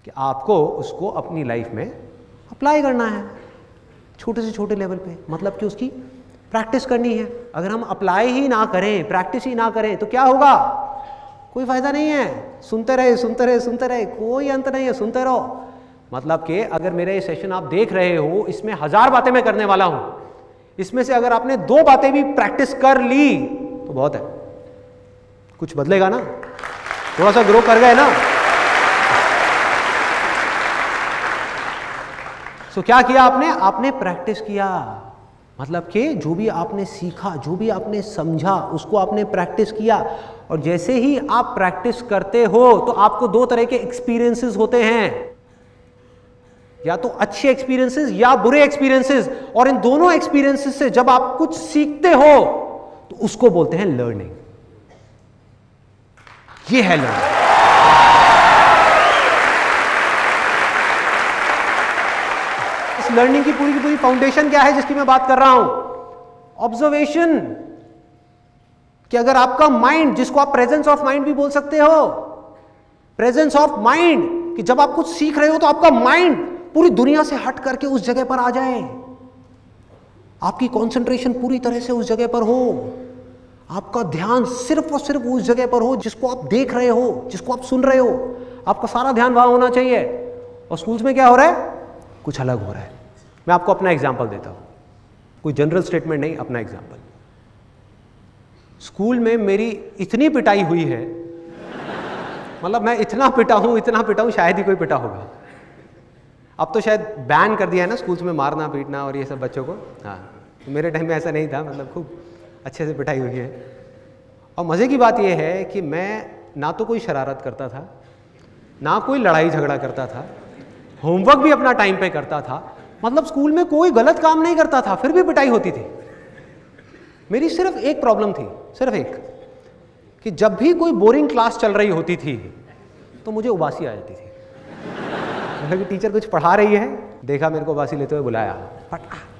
कि आपको उसको अपनी लाइफ में अप्लाई करना है, छोटे से छोटे लेवल पे, मतलब कि उसकी प्रैक्टिस करनी है। अगर हम अप्लाई ही ना करें, प्रैक्टिस ही ना करें तो क्या होगा? कोई फायदा नहीं है। सुनते रहे सुनते रहे सुनते रहे, कोई अंत नहीं है, सुनते रहो। मतलब कि अगर मेरा ये सेशन आप देख रहे हो, इसमें 1000 बातें मैं करने वाला हूं, इसमें से अगर आपने 2 बातें भी प्रैक्टिस कर ली तो बहुत है। कुछ बदलेगा ना, थोड़ा सा ग्रो कर गए ना। सो क्या किया आपने? आपने प्रैक्टिस किया, मतलब कि जो भी आपने सीखा, जो भी आपने समझा, उसको आपने प्रैक्टिस किया। और जैसे ही आप प्रैक्टिस करते हो तो आपको 2 तरह के एक्सपीरियंसेस होते हैं, या तो अच्छे एक्सपीरियंसेस या बुरे एक्सपीरियंसेस। और इन दोनों एक्सपीरियंसेस से जब आप कुछ सीखते हो तो उसको बोलते हैं लर्निंग। ये है लर्निंग। इस लर्निंग की पूरी फाउंडेशन क्या है जिसकी मैं बात कर रहा हूं? ऑब्जर्वेशन। कि अगर आपका माइंड, जिसको आप प्रेजेंस ऑफ माइंड भी बोल सकते हो, प्रेजेंस ऑफ माइंड, कि जब आप कुछ सीख रहे हो तो आपका माइंड पूरी दुनिया से हट करके उस जगह पर आ जाए, आपकी कंसंट्रेशन पूरी तरह से उस जगह पर हो, आपका ध्यान सिर्फ और सिर्फ उस जगह पर हो जिसको आप देख रहे हो, जिसको आप सुन रहे हो। आपका सारा ध्यान वहां होना चाहिए। और स्कूल्स में क्या हो रहा है? कुछ अलग हो रहा है। मैं आपको अपना एग्जाम्पल देता हूं, कोई जनरल स्टेटमेंट नहीं, अपना एग्जाम्पल। स्कूल में मेरी इतनी पिटाई हुई है, मतलब मैं इतना पिटा हूं, शायद ही कोई पिटा होगा। अब तो शायद बैन कर दिया है ना स्कूल्स में मारना पीटना और ये सब बच्चों को। हाँ, तो मेरे टाइम में ऐसा नहीं था, मतलब खूब अच्छे से पिटाई हुई है। और मज़े की बात यह है कि मैं ना तो कोई शरारत करता था, ना कोई लड़ाई झगड़ा करता था, होमवर्क भी अपना टाइम पे करता था, मतलब स्कूल में कोई गलत काम नहीं करता था, फिर भी पिटाई होती थी। मेरी सिर्फ एक प्रॉब्लम थी, सिर्फ एक, कि जब भी कोई बोरिंग क्लास चल रही होती थी तो मुझे उबासी आ जाती थी। मतलब कि टीचर कुछ पढ़ा रही है, देखा मेरे को उबासी लेते हुए बुलाया,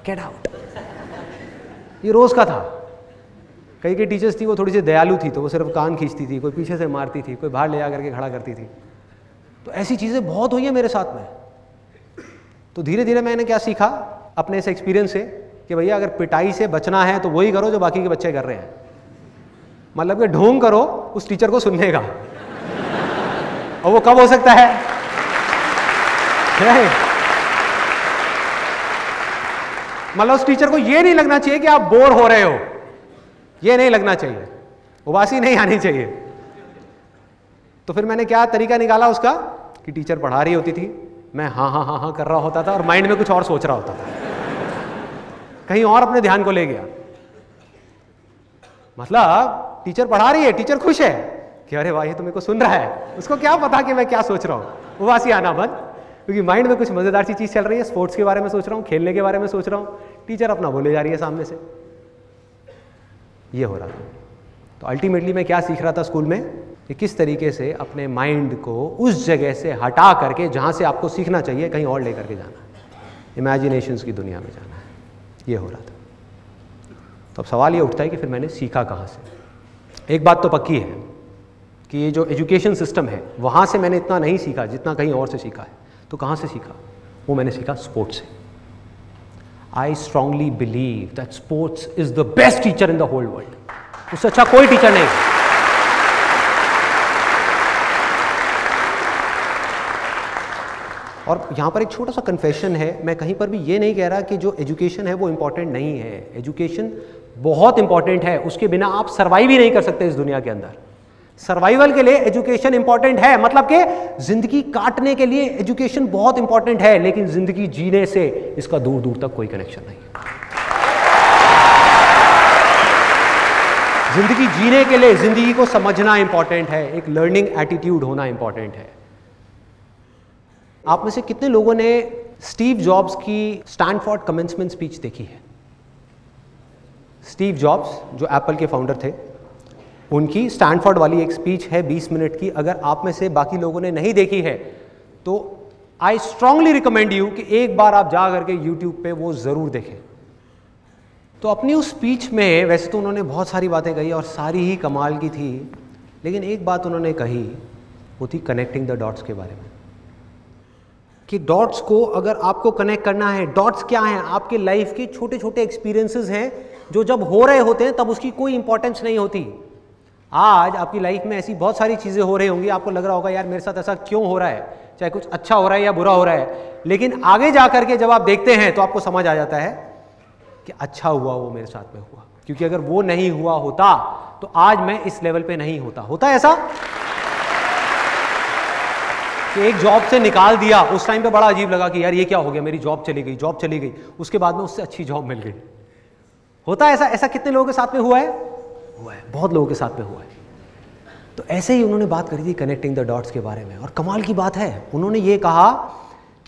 गेट आउट। ये रोज का था। कई टीचर्स थी वो थोड़ी सी दयालु थी, तो वो सिर्फ कान खींचती थी, कोई पीछे से मारती थी, कोई बाहर ले जा करके खड़ा करती थी। तो ऐसी चीज़ें बहुत हुई है मेरे साथ में। तो धीरे धीरे मैंने क्या सीखा अपने इस एक्सपीरियंस से कि भैया अगर पिटाई से बचना है तो वही करो जो बाकी के बच्चे कर रहे हैं। मतलब कि ढोंग करो उस टीचर को सुनने का। और वो कब हो सकता है? मतलब उस टीचर को ये नहीं लगना चाहिए कि आप बोर हो रहे हो, ये नहीं लगना चाहिए, उबासी नहीं आनी चाहिए। तो फिर मैंने क्या तरीका निकाला उसका कि टीचर पढ़ा रही होती थी, मैं हाँ हाँ हाँ हाँ कर रहा होता था और माइंड में कुछ और सोच रहा होता था, कहीं और अपने ध्यान को ले गया। मतलब टीचर पढ़ा रही है, टीचर खुश है कि अरे वाह ये तो मेरे को सुन रहा है, उसको क्या पता कि मैं क्या सोच रहा हूँ। उबासी आना बंद, क्योंकि माइंड में कुछ मजेदार सी चीज चल रही है, स्पोर्ट्स के बारे में सोच रहा हूँ, खेलने के बारे में सोच रहा हूँ, टीचर अपना बोले जा रही है सामने से। ये हो रहा था। तो अल्टीमेटली मैं क्या सीख रहा था स्कूल में कि किस तरीके से अपने माइंड को उस जगह से हटा करके जहाँ से आपको सीखना चाहिए कहीं और लेकर के जाना है, इमेजिनेशंस की दुनिया में जाना है। ये हो रहा था। तो अब सवाल ये उठता है कि फिर मैंने सीखा कहाँ से। एक बात तो पक्की है कि ये जो एजुकेशन सिस्टम है वहाँ से मैंने इतना नहीं सीखा जितना कहीं और से सीखा है। तो कहाँ से सीखा? वो मैंने सीखा स्पोर्ट्स से। I strongly believe that sports is the best teacher in the whole world. उससे अच्छा कोई टीचर नहीं। और यहाँ पर एक छोटा सा कन्फेशन है, मैं कहीं पर भी ये नहीं कह रहा कि जो एजुकेशन है वो इम्पॉर्टेंट नहीं है। एजुकेशन बहुत इंपॉर्टेंट है, उसके बिना आप सर्वाइव ही नहीं कर सकते इस दुनिया के अंदर। सर्वाइवल के लिए एजुकेशन इंपॉर्टेंट है, मतलब कि जिंदगी काटने के लिए एजुकेशन बहुत इंपॉर्टेंट है, लेकिन जिंदगी जीने से इसका दूर दूर तक कोई कनेक्शन नहीं है। जिंदगी जीने के लिए जिंदगी को समझना इंपॉर्टेंट है, एक लर्निंग एटीट्यूड होना इंपॉर्टेंट है। आप में से कितने लोगों ने स्टीव जॉब्स की स्टैनफोर्ड कमेंसमेंट स्पीच देखी है? स्टीव जॉब्स जो एप्पल के फाउंडर थे, उनकी स्टैनफोर्ड वाली एक स्पीच है 20 मिनट की। अगर आप में से बाकी लोगों ने नहीं देखी है तो आई स्ट्रांगली रिकमेंड यू कि एक बार आप जा करके यूट्यूब पे वो ज़रूर देखें। तो अपनी उस स्पीच में वैसे तो उन्होंने बहुत सारी बातें कही और सारी ही कमाल की थी, लेकिन एक बात उन्होंने कही, वो थी कनेक्टिंग द डॉट्स के बारे में, कि डॉट्स को अगर आपको कनेक्ट करना है, डॉट्स क्या हैं? आपके लाइफ के छोटे छोटे एक्सपीरियंसेस हैं जो जब हो रहे होते हैं तब उसकी कोई इंपॉर्टेंस नहीं होती। आज आपकी लाइफ में ऐसी बहुत सारी चीज़ें हो रही होंगी, आपको लग रहा होगा यार मेरे साथ ऐसा क्यों हो रहा है, चाहे कुछ अच्छा हो रहा है या बुरा हो रहा है, लेकिन आगे जा करके जब आप देखते हैं तो आपको समझ आ जाता है कि अच्छा हुआ वो मेरे साथ में हुआ, क्योंकि अगर वो नहीं हुआ होता तो आज मैं इस लेवल पे नहीं होता। होता है ऐसा कि एक जॉब से निकाल दिया, उस टाइम पे बड़ा अजीब लगा कि यार ये क्या हो गया, मेरी जॉब चली गई, जॉब चली गई, उसके बाद में उससे अच्छी जॉब मिल गई। होता है ऐसा? ऐसा कितने लोगों के साथ में हुआ है? हुआ है, बहुत लोगों के साथ में हुआ है। तो ऐसे ही उन्होंने बात करी थी कनेक्टिंग द डॉट्स के बारे में, और कमाल की बात है, उन्होंने ये कहा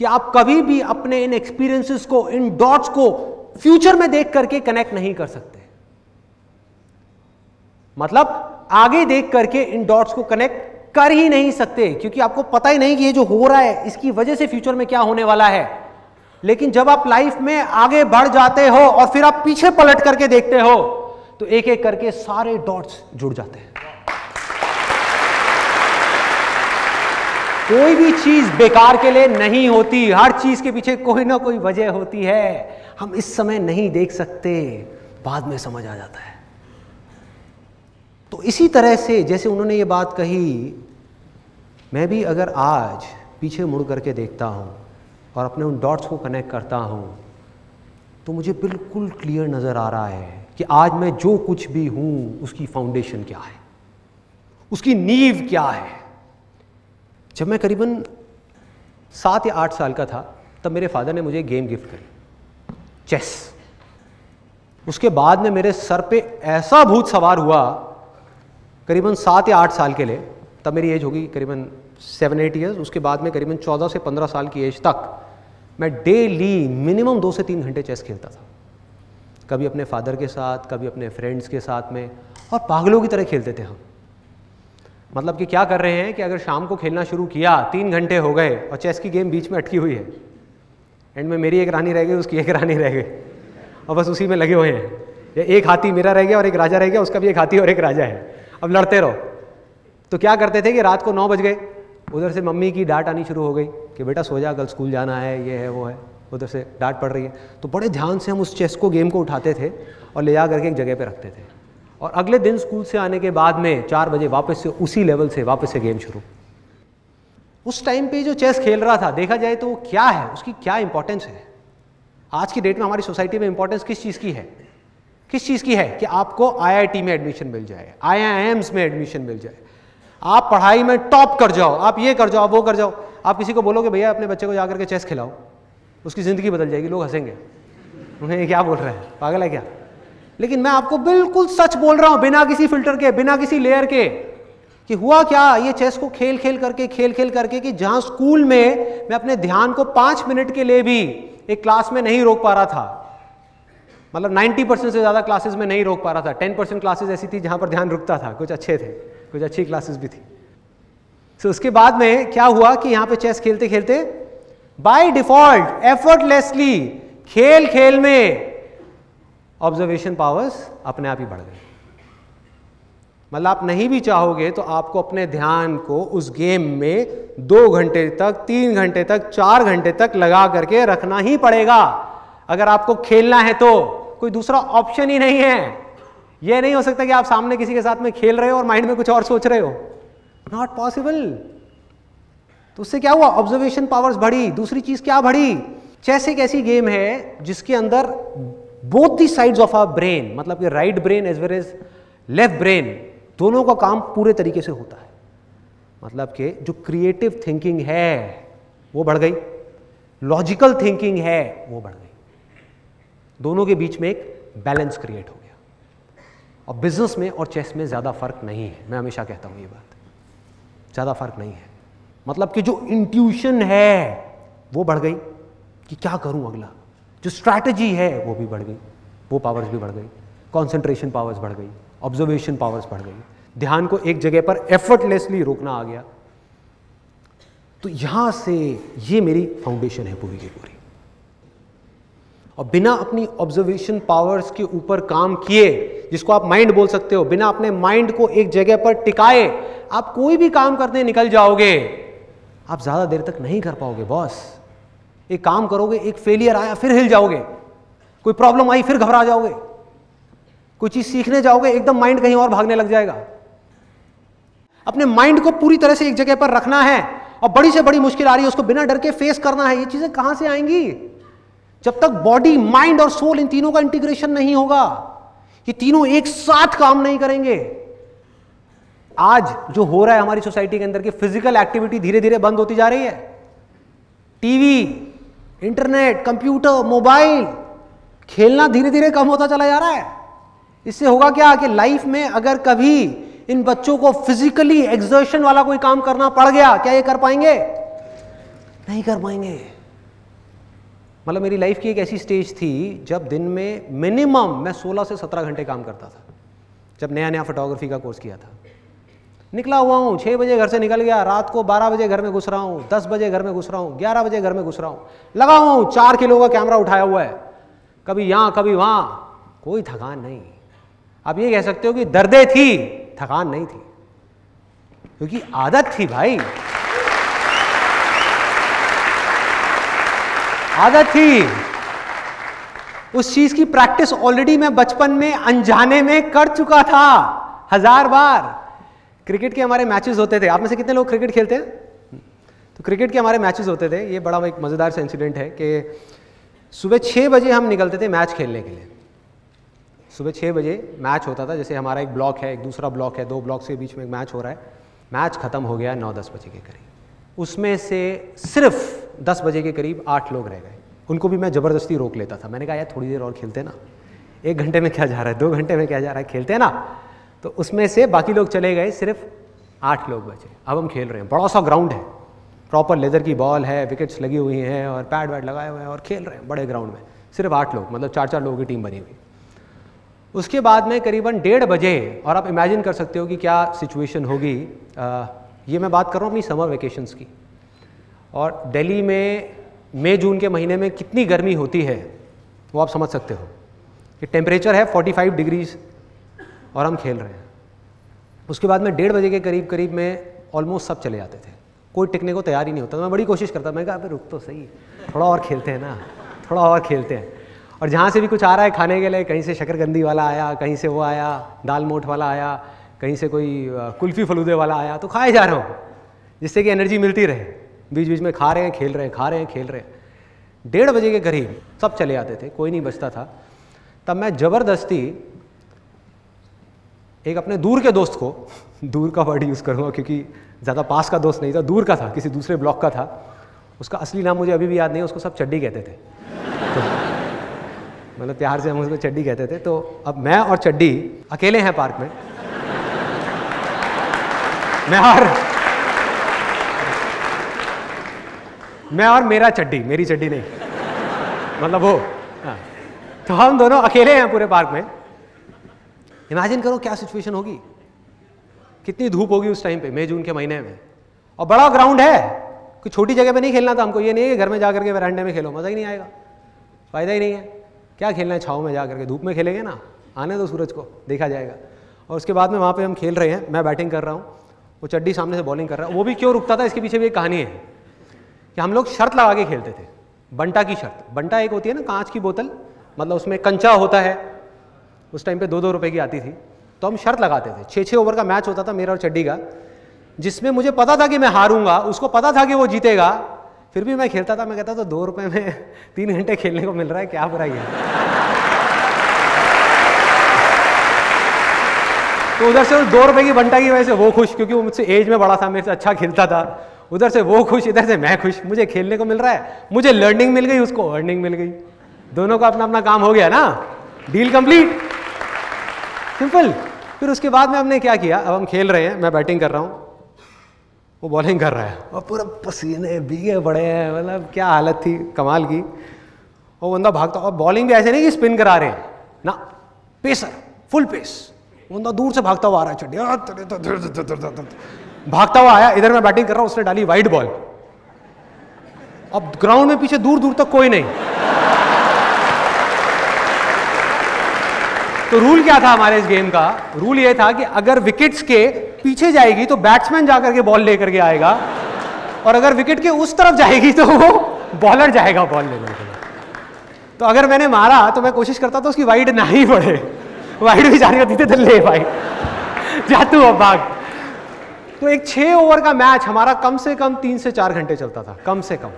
कि आप कभी भी अपने इन एक्सपीरियंसेस को, इन डॉट्स को फ्यूचर में देख करके कनेक्ट नहीं कर सकते। मतलब आगे देख करके इन डॉट्स को कनेक्ट कर ही नहीं सकते, क्योंकि आपको पता ही नहीं कि ये जो हो रहा है इसकी वजह से फ्यूचर में क्या होने वाला है। लेकिन जब आप लाइफ में आगे बढ़ जाते हो और फिर आप पीछे पलट करके देखते हो तो एक एक करके सारे डॉट्स जुड़ जाते हैं। कोई भी चीज बेकार के लिए नहीं होती, हर चीज के पीछे कोई ना कोई वजह होती है। हम इस समय नहीं देख सकते, बाद में समझ आ जाता है। तो इसी तरह से जैसे उन्होंने ये बात कही, मैं भी अगर आज पीछे मुड़ करके देखता हूं और अपने उन डॉट्स को कनेक्ट करता हूं तो मुझे बिल्कुल क्लियर नजर आ रहा है कि आज मैं जो कुछ भी हूं उसकी फाउंडेशन क्या है, उसकी नींव क्या है। जब मैं करीबन 7 या 8 साल का था तब मेरे फादर ने मुझे गेम गिफ्ट करी, चेस। उसके बाद में मेरे सर पे ऐसा भूत सवार हुआ करीबन 7 या 8 साल के लिए, तब मेरी एज होगी करीबन 7-8 ईयर्स। उसके बाद में करीबन 14 से 15 साल की एज तक मैं डेली मिनिमम 2 से 3 घंटे चेस खेलता था, कभी अपने फादर के साथ, कभी अपने फ्रेंड्स के साथ में, और पागलों की तरह खेलते थे हम। मतलब कि क्या कर रहे हैं कि अगर शाम को खेलना शुरू किया, 3 घंटे हो गए और चेस की गेम बीच में अटकी हुई है, एंड में मेरी एक रानी रह गई, उसकी एक रानी रह गई, और बस उसी में लगे हुए हैं। एक हाथी मेरा रह गया और एक राजा रह गया, उसका भी एक हाथी और एक राजा है, अब लड़ते रहो। तो क्या करते थे कि रात को 9 बज गए, उधर से मम्मी की डांट आनी शुरू हो गई कि बेटा सो जा, कल स्कूल जाना है, ये है वो है, उधर से डांट पड़ रही है। तो बड़े ध्यान से हम उस चेस को, गेम को उठाते थे और ले जा करके एक जगह पे रखते थे, और अगले दिन स्कूल से आने के बाद में 4 बजे वापस से उसी लेवल से वापस से गेम शुरू। उस टाइम पे जो चेस खेल रहा था, देखा जाए तो वो क्या है, उसकी क्या इंपॉर्टेंस है। आज की डेट में हमारी सोसाइटी में इंपॉर्टेंस किस चीज़ की है? किस चीज़ की है कि आपको IIT में एडमिशन मिल जाए, IIMs में एडमिशन मिल जाए, आप पढ़ाई में टॉप कर जाओ, आप ये कर जाओ, आप वो कर जाओ। आप किसी को बोलोगे भैया अपने बच्चे को जाकर के चेस खिलाओ, उसकी ज़िंदगी बदल जाएगी, लोग हंसेंगे, उन्हें ये क्या बोल रहा है, पागल है क्या? लेकिन मैं आपको बिल्कुल सच बोल रहा हूं, बिना किसी फिल्टर के, बिना किसी लेयर के, कि हुआ क्या, ये चेस को खेल खेल करके कि जहां स्कूल में मैं अपने ध्यान को 5 मिनट के लिए भी एक क्लास में नहीं रोक पा रहा था, मतलब 90% से ज़्यादा क्लासेस में नहीं रोक पा रहा था, 10% क्लासेस ऐसी थी जहां पर ध्यान रुकता था, कुछ अच्छे थे, कुछ अच्छी क्लासेस भी थी। तो उसके बाद में क्या हुआ कि यहाँ पे चेस खेलते खेलते बाय डिफॉल्ट एफर्टलेसली खेल खेल में ऑब्जर्वेशन पावर्स अपने आप ही बढ़ गए। मतलब आप नहीं भी चाहोगे तो आपको अपने ध्यान को उस गेम में 2 घंटे तक, 3 घंटे तक, 4 घंटे तक लगा करके रखना ही पड़ेगा अगर आपको खेलना है। तो कोई दूसरा ऑप्शन ही नहीं है। यह नहीं हो सकता कि आप सामने किसी के साथ में खेल रहे हो और माइंड में कुछ और सोच रहे हो, नॉट पॉसिबल। तो उससे क्या हुआ, ऑब्जर्वेशन पावर्स बढ़ी। दूसरी चीज क्या बढ़ी, चेस एक ऐसी गेम है जिसके अंदर both the sides of our brain, मतलब कि right brain as well as left brain, दोनों का काम पूरे तरीके से होता है। मतलब कि जो क्रिएटिव थिंकिंग है वो बढ़ गई, लॉजिकल थिंकिंग है वो बढ़ गई, दोनों के बीच में एक बैलेंस क्रिएट हो गया। और बिजनेस में और चेस में ज़्यादा फर्क नहीं है, मैं हमेशा कहता हूँ ये बात, ज़्यादा फर्क नहीं है। मतलब कि जो इंट्यूशन है वो बढ़ गई कि क्या करूँ अगला, जो स्ट्रैटेजी है वो भी बढ़ गई, वो पावर्स भी बढ़ गई, कॉन्सेंट्रेशन पावर्स बढ़ गई, ऑब्जर्वेशन पावर्स बढ़ गई, ध्यान को एक जगह पर एफर्टलेसली रोकना आ गया। तो यहां से ये मेरी फाउंडेशन है पूरी की पूरी। और बिना अपनी ऑब्जर्वेशन पावर्स के ऊपर काम किए, जिसको आप माइंड बोल सकते हो, बिना अपने माइंड को एक जगह पर टिकाए आप कोई भी काम करने निकल जाओगे, आप ज्यादा देर तक नहीं कर पाओगे बॉस। एक काम करोगे, एक फेलियर आया फिर हिल जाओगे, कोई प्रॉब्लम आई फिर घबरा जाओगे, कोई चीज सीखने जाओगे एकदम माइंड कहीं और भागने लग जाएगा। अपने माइंड को पूरी तरह से एक जगह पर रखना है, और बड़ी से बड़ी मुश्किल आ रही है उसको बिना डर के फेस करना है। ये चीजें कहां से आएंगी? जब तक बॉडी, माइंड और सोल इन तीनों का इंटीग्रेशन नहीं होगा, ये तीनों एक साथ काम नहीं करेंगे। आज जो हो रहा है हमारी सोसाइटी के अंदर की फिजिकल एक्टिविटी धीरे धीरे बंद होती जा रही है। टीवी, इंटरनेट, कंप्यूटर, मोबाइल, खेलना धीरे धीरे कम होता चला जा रहा है। इससे होगा क्या कि लाइफ में अगर कभी इन बच्चों को फिजिकली एक्सर्शन वाला कोई काम करना पड़ गया, क्या ये कर पाएंगे? नहीं कर पाएंगे। मतलब मेरी लाइफ की एक ऐसी स्टेज थी जब दिन में मिनिमम मैं 16 से 17 घंटे काम करता था, जब नया नया फोटोग्राफी का कोर्स किया था। निकला हुआ हूँ, 6 बजे घर से निकल गया, रात को 12 बजे घर में घुस रहा हूँ, 10 बजे घर में घुस रहा हूँ, 11 बजे घर में घुस रहा हूँ, लगा हूँ 4 किलो का कैमरा उठाया हुआ है, कभी यहाँ कभी वहाँ, कोई थकान नहीं। आप ये कह सकते हो कि दर्दें थी, थकान नहीं थी, क्योंकि आदत थी भाई, आदत थी। उस चीज की प्रैक्टिस ऑलरेडी मैं बचपन में अनजाने में कर चुका था 1000 बार। क्रिकेट के हमारे मैचेस होते थे, आप में से कितने लोग क्रिकेट खेलते हैं? तो क्रिकेट के हमारे मैचेस होते थे। ये बड़ा एक मजेदार सा इंसिडेंट है कि सुबह 6 बजे हम निकलते थे मैच खेलने के लिए। सुबह 6 बजे मैच होता था, जैसे हमारा एक ब्लॉक है, एक दूसरा ब्लॉक है, 2 ब्लॉक के बीच में एक मैच हो रहा है। मैच खत्म हो गया 9-10 बजे के करीब। उसमें से सिर्फ 10 बजे के करीब 8 लोग रह गए। उनको भी मैं ज़बरदस्ती रोक लेता था। मैंने कहा यार थोड़ी देर और खेलते ना, 1 घंटे में क्या जा रहा है, 2 घंटे में क्या जा रहा है, खेलते ना। तो उसमें से बाकी लोग चले गए, सिर्फ 8 लोग बचे। अब हम खेल रहे हैं, बड़ा सा ग्राउंड है, प्रॉपर लेदर की बॉल है, विकेट्स लगी हुई हैं और पैड वैड लगाए हुए हैं और खेल रहे हैं बड़े ग्राउंड में, सिर्फ 8 लोग, मतलब 4-4 लोगों की टीम बनी हुई। उसके बाद में करीबन 1:30 बजे, और आप इमेजिन कर सकते हो कि क्या सिचुएशन होगी। ये मैं बात कर रहा हूँ अपनी समर वेकेशंस की, और दिल्ली में मई जून के महीने में कितनी गर्मी होती है वो आप समझ सकते हो कि टेम्परेचर है 45 डिग्रीज और हम खेल रहे हैं। उसके बाद में 1:30 बजे के करीब में ऑलमोस्ट सब चले जाते थे, कोई टिकने को तैयार ही नहीं होता। मैं बड़ी कोशिश करता, मैं कहा अबे रुक तो सही, थोड़ा और खेलते हैं ना, थोड़ा और खेलते हैं। और जहाँ से भी कुछ आ रहा है खाने के लिए, कहीं से शकरकंदी वाला आया, कहीं से वो आया, दाल मोठ वाला आया, कहीं से कोई कुल्फ़ी फलूदे वाला आया, तो खाए जा रहा हूँ जिससे कि एनर्जी मिलती रहे। बीच बीच में खा रहे हैं, खेल रहे हैं, खा रहे हैं, खेल रहे हैं। 1:30 बजे के करीब सब चले जाते थे, कोई नहीं बचता था। तब मैं ज़बरदस्ती एक अपने दूर के दोस्त को, दूर का वर्ड यूज़ करूँगा क्योंकि ज़्यादा पास का दोस्त नहीं था, दूर का था, किसी दूसरे ब्लॉक का था। उसका असली नाम मुझे अभी भी याद नहीं है, उसको सब चड्डी कहते थे। तो मतलब प्यार से हम उसको चड्डी कहते थे। तो अब मैं और चड्डी अकेले हैं पार्क में, मैं और मेरा चड्डी, मेरी चड्डी नहीं, मतलब वो। हाँ, तो हम दोनों अकेले हैं पूरे पार्क में। इमेजिन करो क्या सिचुएशन होगी, कितनी धूप होगी उस टाइम पे, मई जून के महीने में, और बड़ा ग्राउंड है, कोई छोटी जगह पे नहीं खेलना था हमको। ये नहीं है कि घर में जाकर के वरांडे में खेलो, मज़ा ही नहीं आएगा, फ़ायदा ही नहीं है। क्या खेलना है छाँव में जा करके, धूप में खेलेंगे ना, आने दो सूरज को, देखा जाएगा। और उसके बाद में वहाँ पे हम खेल रहे हैं, मैं बैटिंग कर रहा हूँ, वो चड्डी सामने से बॉलिंग कर रहा है। वो भी क्यों रुकता था, इसके पीछे भी एक कहानी है कि हम लोग शर्त लगा के खेलते थे, बंटा की शर्त। बंटा एक होती है ना कांच की बोतल, मतलब उसमें कंचा होता है, उस टाइम पे 2-2 रुपए की आती थी। तो हम शर्त लगाते थे, 6-6 ओवर का मैच होता था मेरा और चड्डी का, जिसमें मुझे पता था कि मैं हारूंगा, उसको पता था कि वो जीतेगा, फिर भी मैं खेलता था। मैं कहता था 2 रुपए में 3 घंटे खेलने को मिल रहा है, क्या बुराई है। तो उधर से उस 2 रुपए की बंटा की वजह से वो खुश, क्योंकि वो मुझसे एज में बड़ा था, मेरे से अच्छा खेलता था। उधर से वो खुश, इधर से मैं खुश, मुझे खेलने को मिल रहा है, मुझे लर्निंग मिल गई, उसको अर्निंग मिल गई, दोनों का अपना अपना काम हो गया ना, डील कंप्लीट, सिंपल। फिर उसके बाद में हमने क्या किया, अब हम खेल रहे हैं, मैं बैटिंग कर रहा हूँ, वो बॉलिंग कर रहा है, और पूरा पसीने भीगे पड़े हैं, मतलब क्या हालत थी कमाल की। वो बंदा भागता, और बॉलिंग भी ऐसे नहीं कि स्पिन करा रहे हैं ना, पेसर, फुल पेस। वो बंदा दूर से भागता हुआ आ रहा है, चड्डी भागता हुआ आया, इधर मैं बैटिंग कर रहा हूँ, उसने डाली वाइड बॉल। अब ग्राउंड में पीछे दूर दूर तक कोई नहीं, तो रूल क्या था हमारे इस गेम का? रूल ये था कि अगर विकेट्स के पीछे जाएगी तो बैट्समैन जाकर के बॉल लेकर के आएगा, और अगर विकेट के उस तरफ जाएगी तो वो बॉलर जाएगा बॉल लेने के लिए। तो अगर मैंने मारा तो मैं कोशिश करता था उसकी वाइड ना ही पड़े, वाइड भी जाने होती थी तो ले भाई जा तू अब भाग। तो एक 6 ओवर का मैच हमारा कम से कम 3 से 4 घंटे चलता था, कम से कम,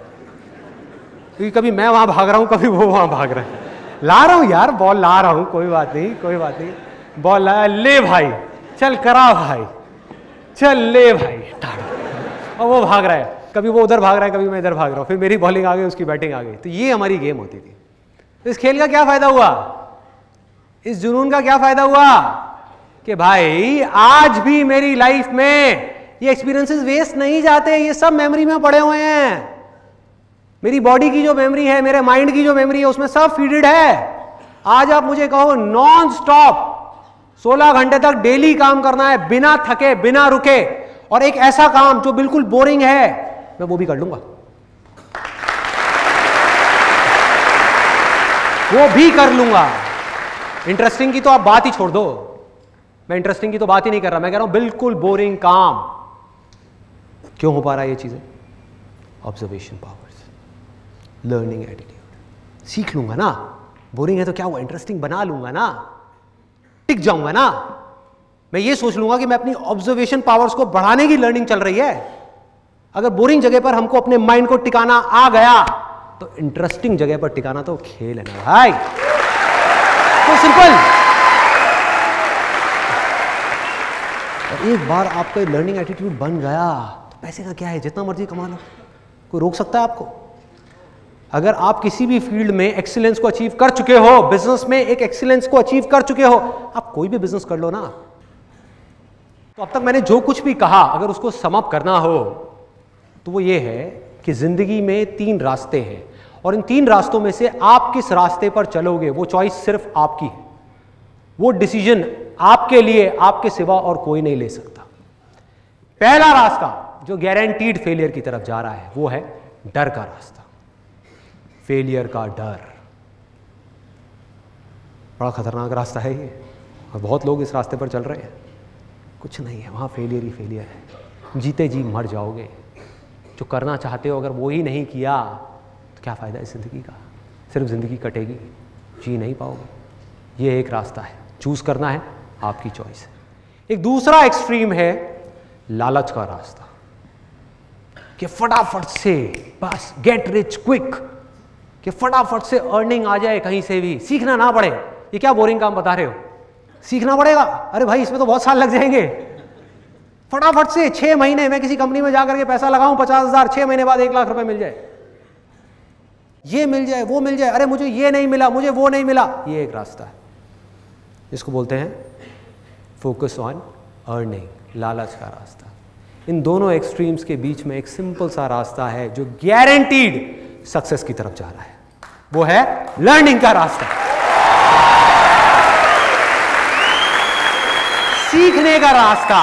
क्योंकि कभी मैं वहां भाग रहा हूं, कभी वो वहां भाग रहा है। ला रहा हूं यार, बॉल ला रहा हूं, कोई बात नहीं, कोई बात नहीं, बॉल लाया, ले भाई चल करा भाई, चल ले भाई, और वो भाग रहा है, कभी वो उधर भाग रहा है, कभी मैं इधर भाग रहा हूं, फिर मेरी बॉलिंग आ गई, उसकी बैटिंग आ गई। तो ये हमारी गेम होती थी। तो इस खेल का क्या फायदा हुआ, इस जुनून का क्या फायदा हुआ कि भाई आज भी मेरी लाइफ में ये एक्सपीरियंसेस वेस्ट नहीं जाते, ये सब मेमोरी में पड़े हुए हैं। मेरी बॉडी की जो मेमोरी है, मेरे माइंड की जो मेमोरी है, उसमें सब फीडेड है। आज आप मुझे कहो नॉन स्टॉप 16 घंटे तक डेली काम करना है, बिना थके, बिना रुके, और एक ऐसा काम जो बिल्कुल बोरिंग है, मैं वो भी कर लूंगा, वो भी कर लूंगा। इंटरेस्टिंग की तो आप बात ही छोड़ दो, मैं इंटरेस्टिंग की तो बात ही नहीं कर रहा, मैं कह रहा हूं बिल्कुल बोरिंग काम। क्यों हो पा रहा है ये चीजें? Observation powers, learning attitude. सीख लूंगा ना, बोरिंग है तो क्या हुआ, इंटरेस्टिंग बना लूंगा ना, टिक जाऊंगा ना। मैं ये सोच लूंगा कि मैं अपनी ऑब्जर्वेशन पावर्स को बढ़ाने की लर्निंग चल रही है। अगर बोरिंग जगह पर हमको अपने माइंड को टिकाना आ गया तो इंटरेस्टिंग जगह पर टिकाना तो खेल है ना भाई, तो सिंपल। और एक बार आपका लर्निंग एटीट्यूड बन गया तो पैसे का क्या है, जितना मर्जी कमा लो, कोई रोक सकता है आपको? अगर आप किसी भी फील्ड में एक्सीलेंस को अचीव कर चुके हो, बिजनेस में एक एक्सीलेंस को अचीव कर चुके हो, आप कोई भी बिजनेस कर लो ना। तो अब तक मैंने जो कुछ भी कहा, अगर उसको सम अप करना हो तो वो ये है कि जिंदगी में 3 रास्ते हैं, और इन 3 रास्तों में से आप किस रास्ते पर चलोगे वो चॉइस सिर्फ आपकी है। वो डिसीजन आपके लिए, आपके सिवा और कोई नहीं ले सकता। पहला रास्ता जो गारंटीड फेलियर की तरफ जा रहा है वो है डर का रास्ता, फेलियर का डर। बड़ा खतरनाक रास्ता है ये, और बहुत लोग इस रास्ते पर चल रहे हैं। कुछ नहीं है वहां, फेलियर ही फेलियर है, जीते जी मर जाओगे। जो करना चाहते हो अगर वो ही नहीं किया तो क्या फ़ायदा इस ज़िंदगी का, सिर्फ ज़िंदगी कटेगी, जी नहीं पाओगे। ये एक रास्ता है, चूज़ करना है, आपकी चॉइस है। एक दूसरा एक्सट्रीम है लालच का रास्ता, कि फटाफट से बस गेट रिच क्विक, कि फटाफट से अर्निंग आ जाए कहीं से भी, सीखना ना पड़े। ये क्या बोरिंग काम बता रहे हो, सीखना पड़ेगा? अरे भाई इसमें तो बहुत साल लग जाएंगे। फटाफट से 6 महीने में किसी कंपनी में जाकर के पैसा लगाऊं 50,000, 6 महीने बाद 1 लाख रुपए मिल जाए, ये मिल जाए, वो मिल जाए, अरे मुझे ये नहीं मिला, मुझे वो नहीं मिला। ये एक रास्ता है, इसको बोलते हैं फोकस ऑन अर्निंग, लालच का रास्ता। इन दोनों एक्सट्रीम्स के बीच में एक सिंपल सा रास्ता है जो गारंटीड सक्सेस की तरफ जा रहा है, वो है लर्निंग का रास्ता, सीखने का रास्ता,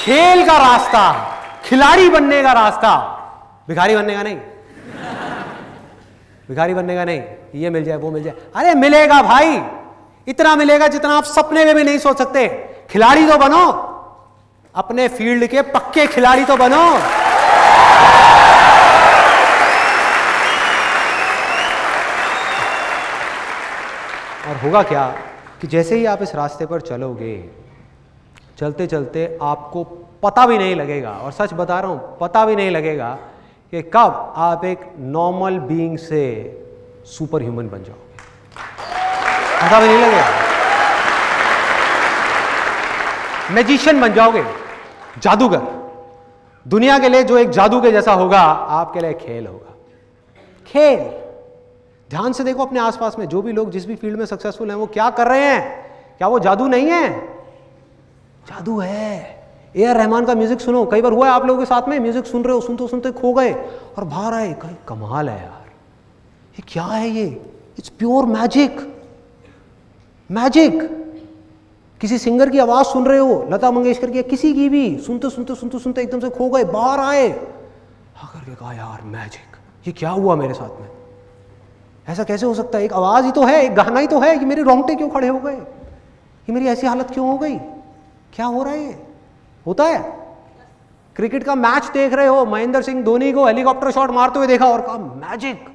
खेल का रास्ता, खिलाड़ी बनने का रास्ता, भिखारी बनने का नहीं, भिखारी बनने का नहीं, ये मिल जाए वो मिल जाए। अरे मिलेगा भाई, इतना मिलेगा जितना आप सपने में भी नहीं सोच सकते। खिलाड़ी तो बनो, अपने फील्ड के पक्के खिलाड़ी तो बनो। और होगा क्या कि जैसे ही आप इस रास्ते पर चलोगे, चलते चलते आपको पता भी नहीं लगेगा, और सच बता रहा हूं, पता भी नहीं लगेगा कि कब आप एक नॉर्मल बीइंग से सुपर ह्यूमन बन जाओगे, पता भी नहीं लगेगा। मैजिशियन बन जाओगे, जादूगर। दुनिया के लिए जो एक जादू के जैसा होगा, आपके लिए खेल होगा, खेल। ध्यान से देखो अपने आसपास में जो भी लोग जिस भी फील्ड में सक्सेसफुल हैं वो क्या कर रहे हैं, क्या वो जादू नहीं है? जादू है। ए.आर. रहमान का म्यूजिक सुनो, कई बार हुआ है आप लोगों के साथ में, म्यूजिक सुन रहे हो, सुनते सुनते खो गए और बाहर आए, कहीं कमाल है यार, ये क्या है ये, इट्स प्योर मैजिक, मैजिक। किसी सिंगर की आवाज सुन रहे हो, लता मंगेशकर की, किसी की भी, सुनते सुनते सुनते सुनते एकदम से खो गए, बाहर आए, आकर के कहा यार मैजिक, ये क्या हुआ मेरे साथ में, ऐसा कैसे हो सकता है? एक आवाज ही तो है, एक गाना ही तो है, ये मेरे रोंगटे क्यों खड़े हो गए? ये मेरी ऐसी हालत क्यों हो गई, क्या हो रहा है, ये होता है। क्रिकेट का मैच देख रहे हो, महेंद्र सिंह धोनी को हेलीकॉप्टर शॉट मारते हुए देखा और कहा मैजिक,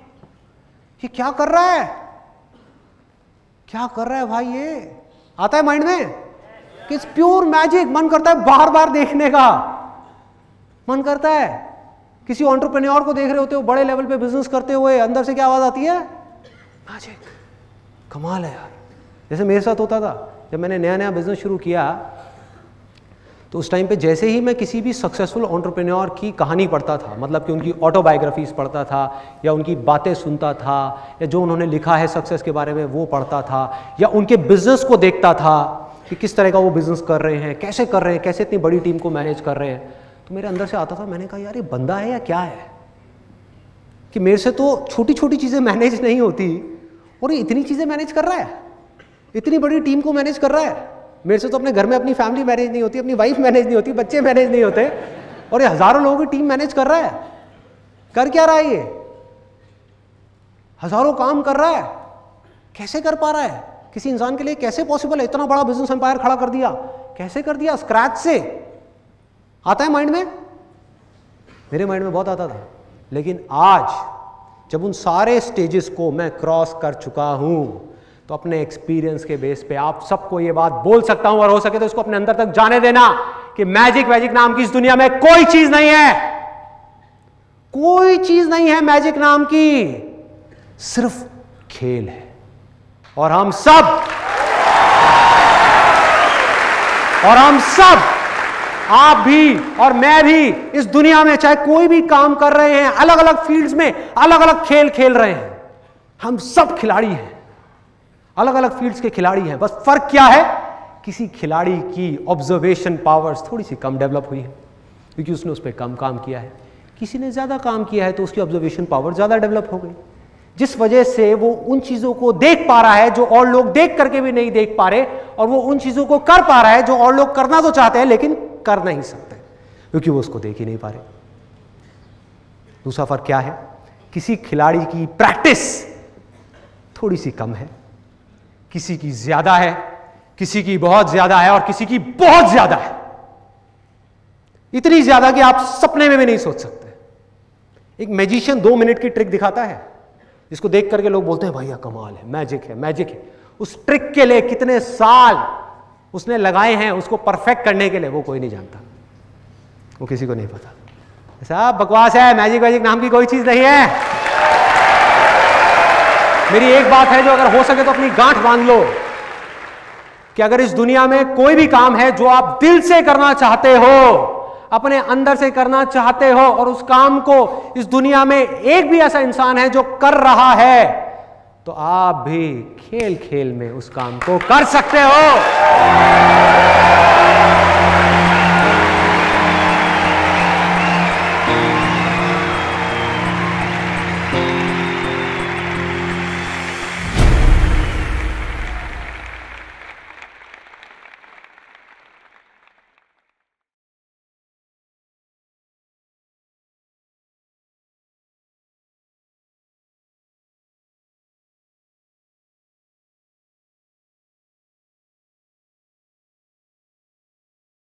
ये क्या कर रहा है, क्या कर रहा है भाई, ये आता है माइंड में कि इट्स प्योर मैजिक। मन करता है बार बार देखने का, मन करता है। किसी एंटरप्रेन्योर को देख रहे होते हो बड़े लेवल पे बिजनेस करते हुए, अंदर से क्या आवाज आती है, मैजिक, कमाल है यार। जैसे मेरे साथ होता था जब मैंने नया नया बिजनेस शुरू किया, तो उस टाइम पे जैसे ही मैं किसी भी सक्सेसफुल एंटरप्रेन्योर की कहानी पढ़ता था, मतलब कि उनकी ऑटोबायोग्राफीज पढ़ता था या उनकी बातें सुनता था या जो उन्होंने लिखा है सक्सेस के बारे में वो पढ़ता था या उनके बिजनेस को देखता था कि किस तरह का वो बिजनेस कर रहे हैं, कैसे कर रहे हैं, कैसे इतनी बड़ी टीम को मैनेज कर रहे हैं, तो मेरे अंदर से आता था, मैंने कहा यार ये बंदा है या क्या है कि मेरे से तो छोटी छोटी चीज़ें मैनेज नहीं होती और ये इतनी चीज़ें मैनेज कर रहा है, इतनी बड़ी टीम को मैनेज कर रहा है। मेरे से तो अपने घर में अपनी फैमिली मैनेज नहीं होती, अपनी वाइफ मैनेज नहीं होती, बच्चे मैनेज नहीं होते, और ये हजारों लोगों की टीम मैनेज कर रहा है। कर क्या रहा है ये, हजारों काम कर रहा है, कैसे कर पा रहा है, किसी इंसान के लिए कैसे पॉसिबल है, इतना बड़ा बिजनेस एम्पायर खड़ा कर दिया, कैसे कर दिया, स्क्रैच से। आता है माइंड में, मेरे माइंड में बहुत आता था। लेकिन आज जब उन सारे स्टेजेस को मैं क्रॉस कर चुका हूं, तो अपने एक्सपीरियंस के बेस पे आप सबको ये बात बोल सकता हूं, और हो सके तो इसको अपने अंदर तक जाने देना कि मैजिक नाम की इस दुनिया में कोई चीज नहीं है, कोई चीज नहीं है मैजिक नाम की, सिर्फ खेल है। और हम सब आप भी और मैं भी इस दुनिया में चाहे कोई भी काम कर रहे हैं, अलग अलग फील्ड्स में अलग अलग खेल खेल रहे हैं, हम सब खिलाड़ी हैं, अलग अलग फील्ड्स के खिलाड़ी हैं। बस फर्क क्या है, किसी खिलाड़ी की ऑब्जर्वेशन पावर्स थोड़ी सी कम डेवलप हुई है क्योंकि उसने उस पर कम काम किया है, किसी ने ज्यादा काम किया है तो उसकी ऑब्जर्वेशन पावर ज्यादा डेवलप हो गई, जिस वजह से वो उन चीजों को देख पा रहा है जो और लोग देख करके भी नहीं देख पा रहे, और वो उन चीजों को कर पा रहा है जो और लोग करना तो चाहते हैं लेकिन कर नहीं सकते क्योंकि वो उसको देख ही नहीं पा रहे। दूसरा फर्क क्या है, किसी खिलाड़ी की प्रैक्टिस थोड़ी सी कम है, किसी की ज्यादा है, किसी की बहुत ज्यादा है और किसी की बहुत ज्यादा है, इतनी ज्यादा कि आप सपने में भी नहीं सोच सकते। एक मैजिशियन 2 मिनट की ट्रिक दिखाता है जिसको देख करके लोग बोलते हैं भैया कमाल है, मैजिक है, मैजिक है। उस ट्रिक के लिए कितने साल उसने लगाए हैं उसको परफेक्ट करने के लिए, वो कोई नहीं जानता, वो किसी को नहीं पता। ऐसा बकवास है, मैजिक नाम की कोई चीज नहीं है। मेरी एक बात है जो अगर हो सके तो अपनी गांठ बांध लो कि अगर इस दुनिया में कोई भी काम है जो आप दिल से करना चाहते हो, अपने अंदर से करना चाहते हो, और उस काम को इस दुनिया में एक भी ऐसा इंसान है जो कर रहा है, तो आप भी खेल खेल में उस काम को कर सकते हो।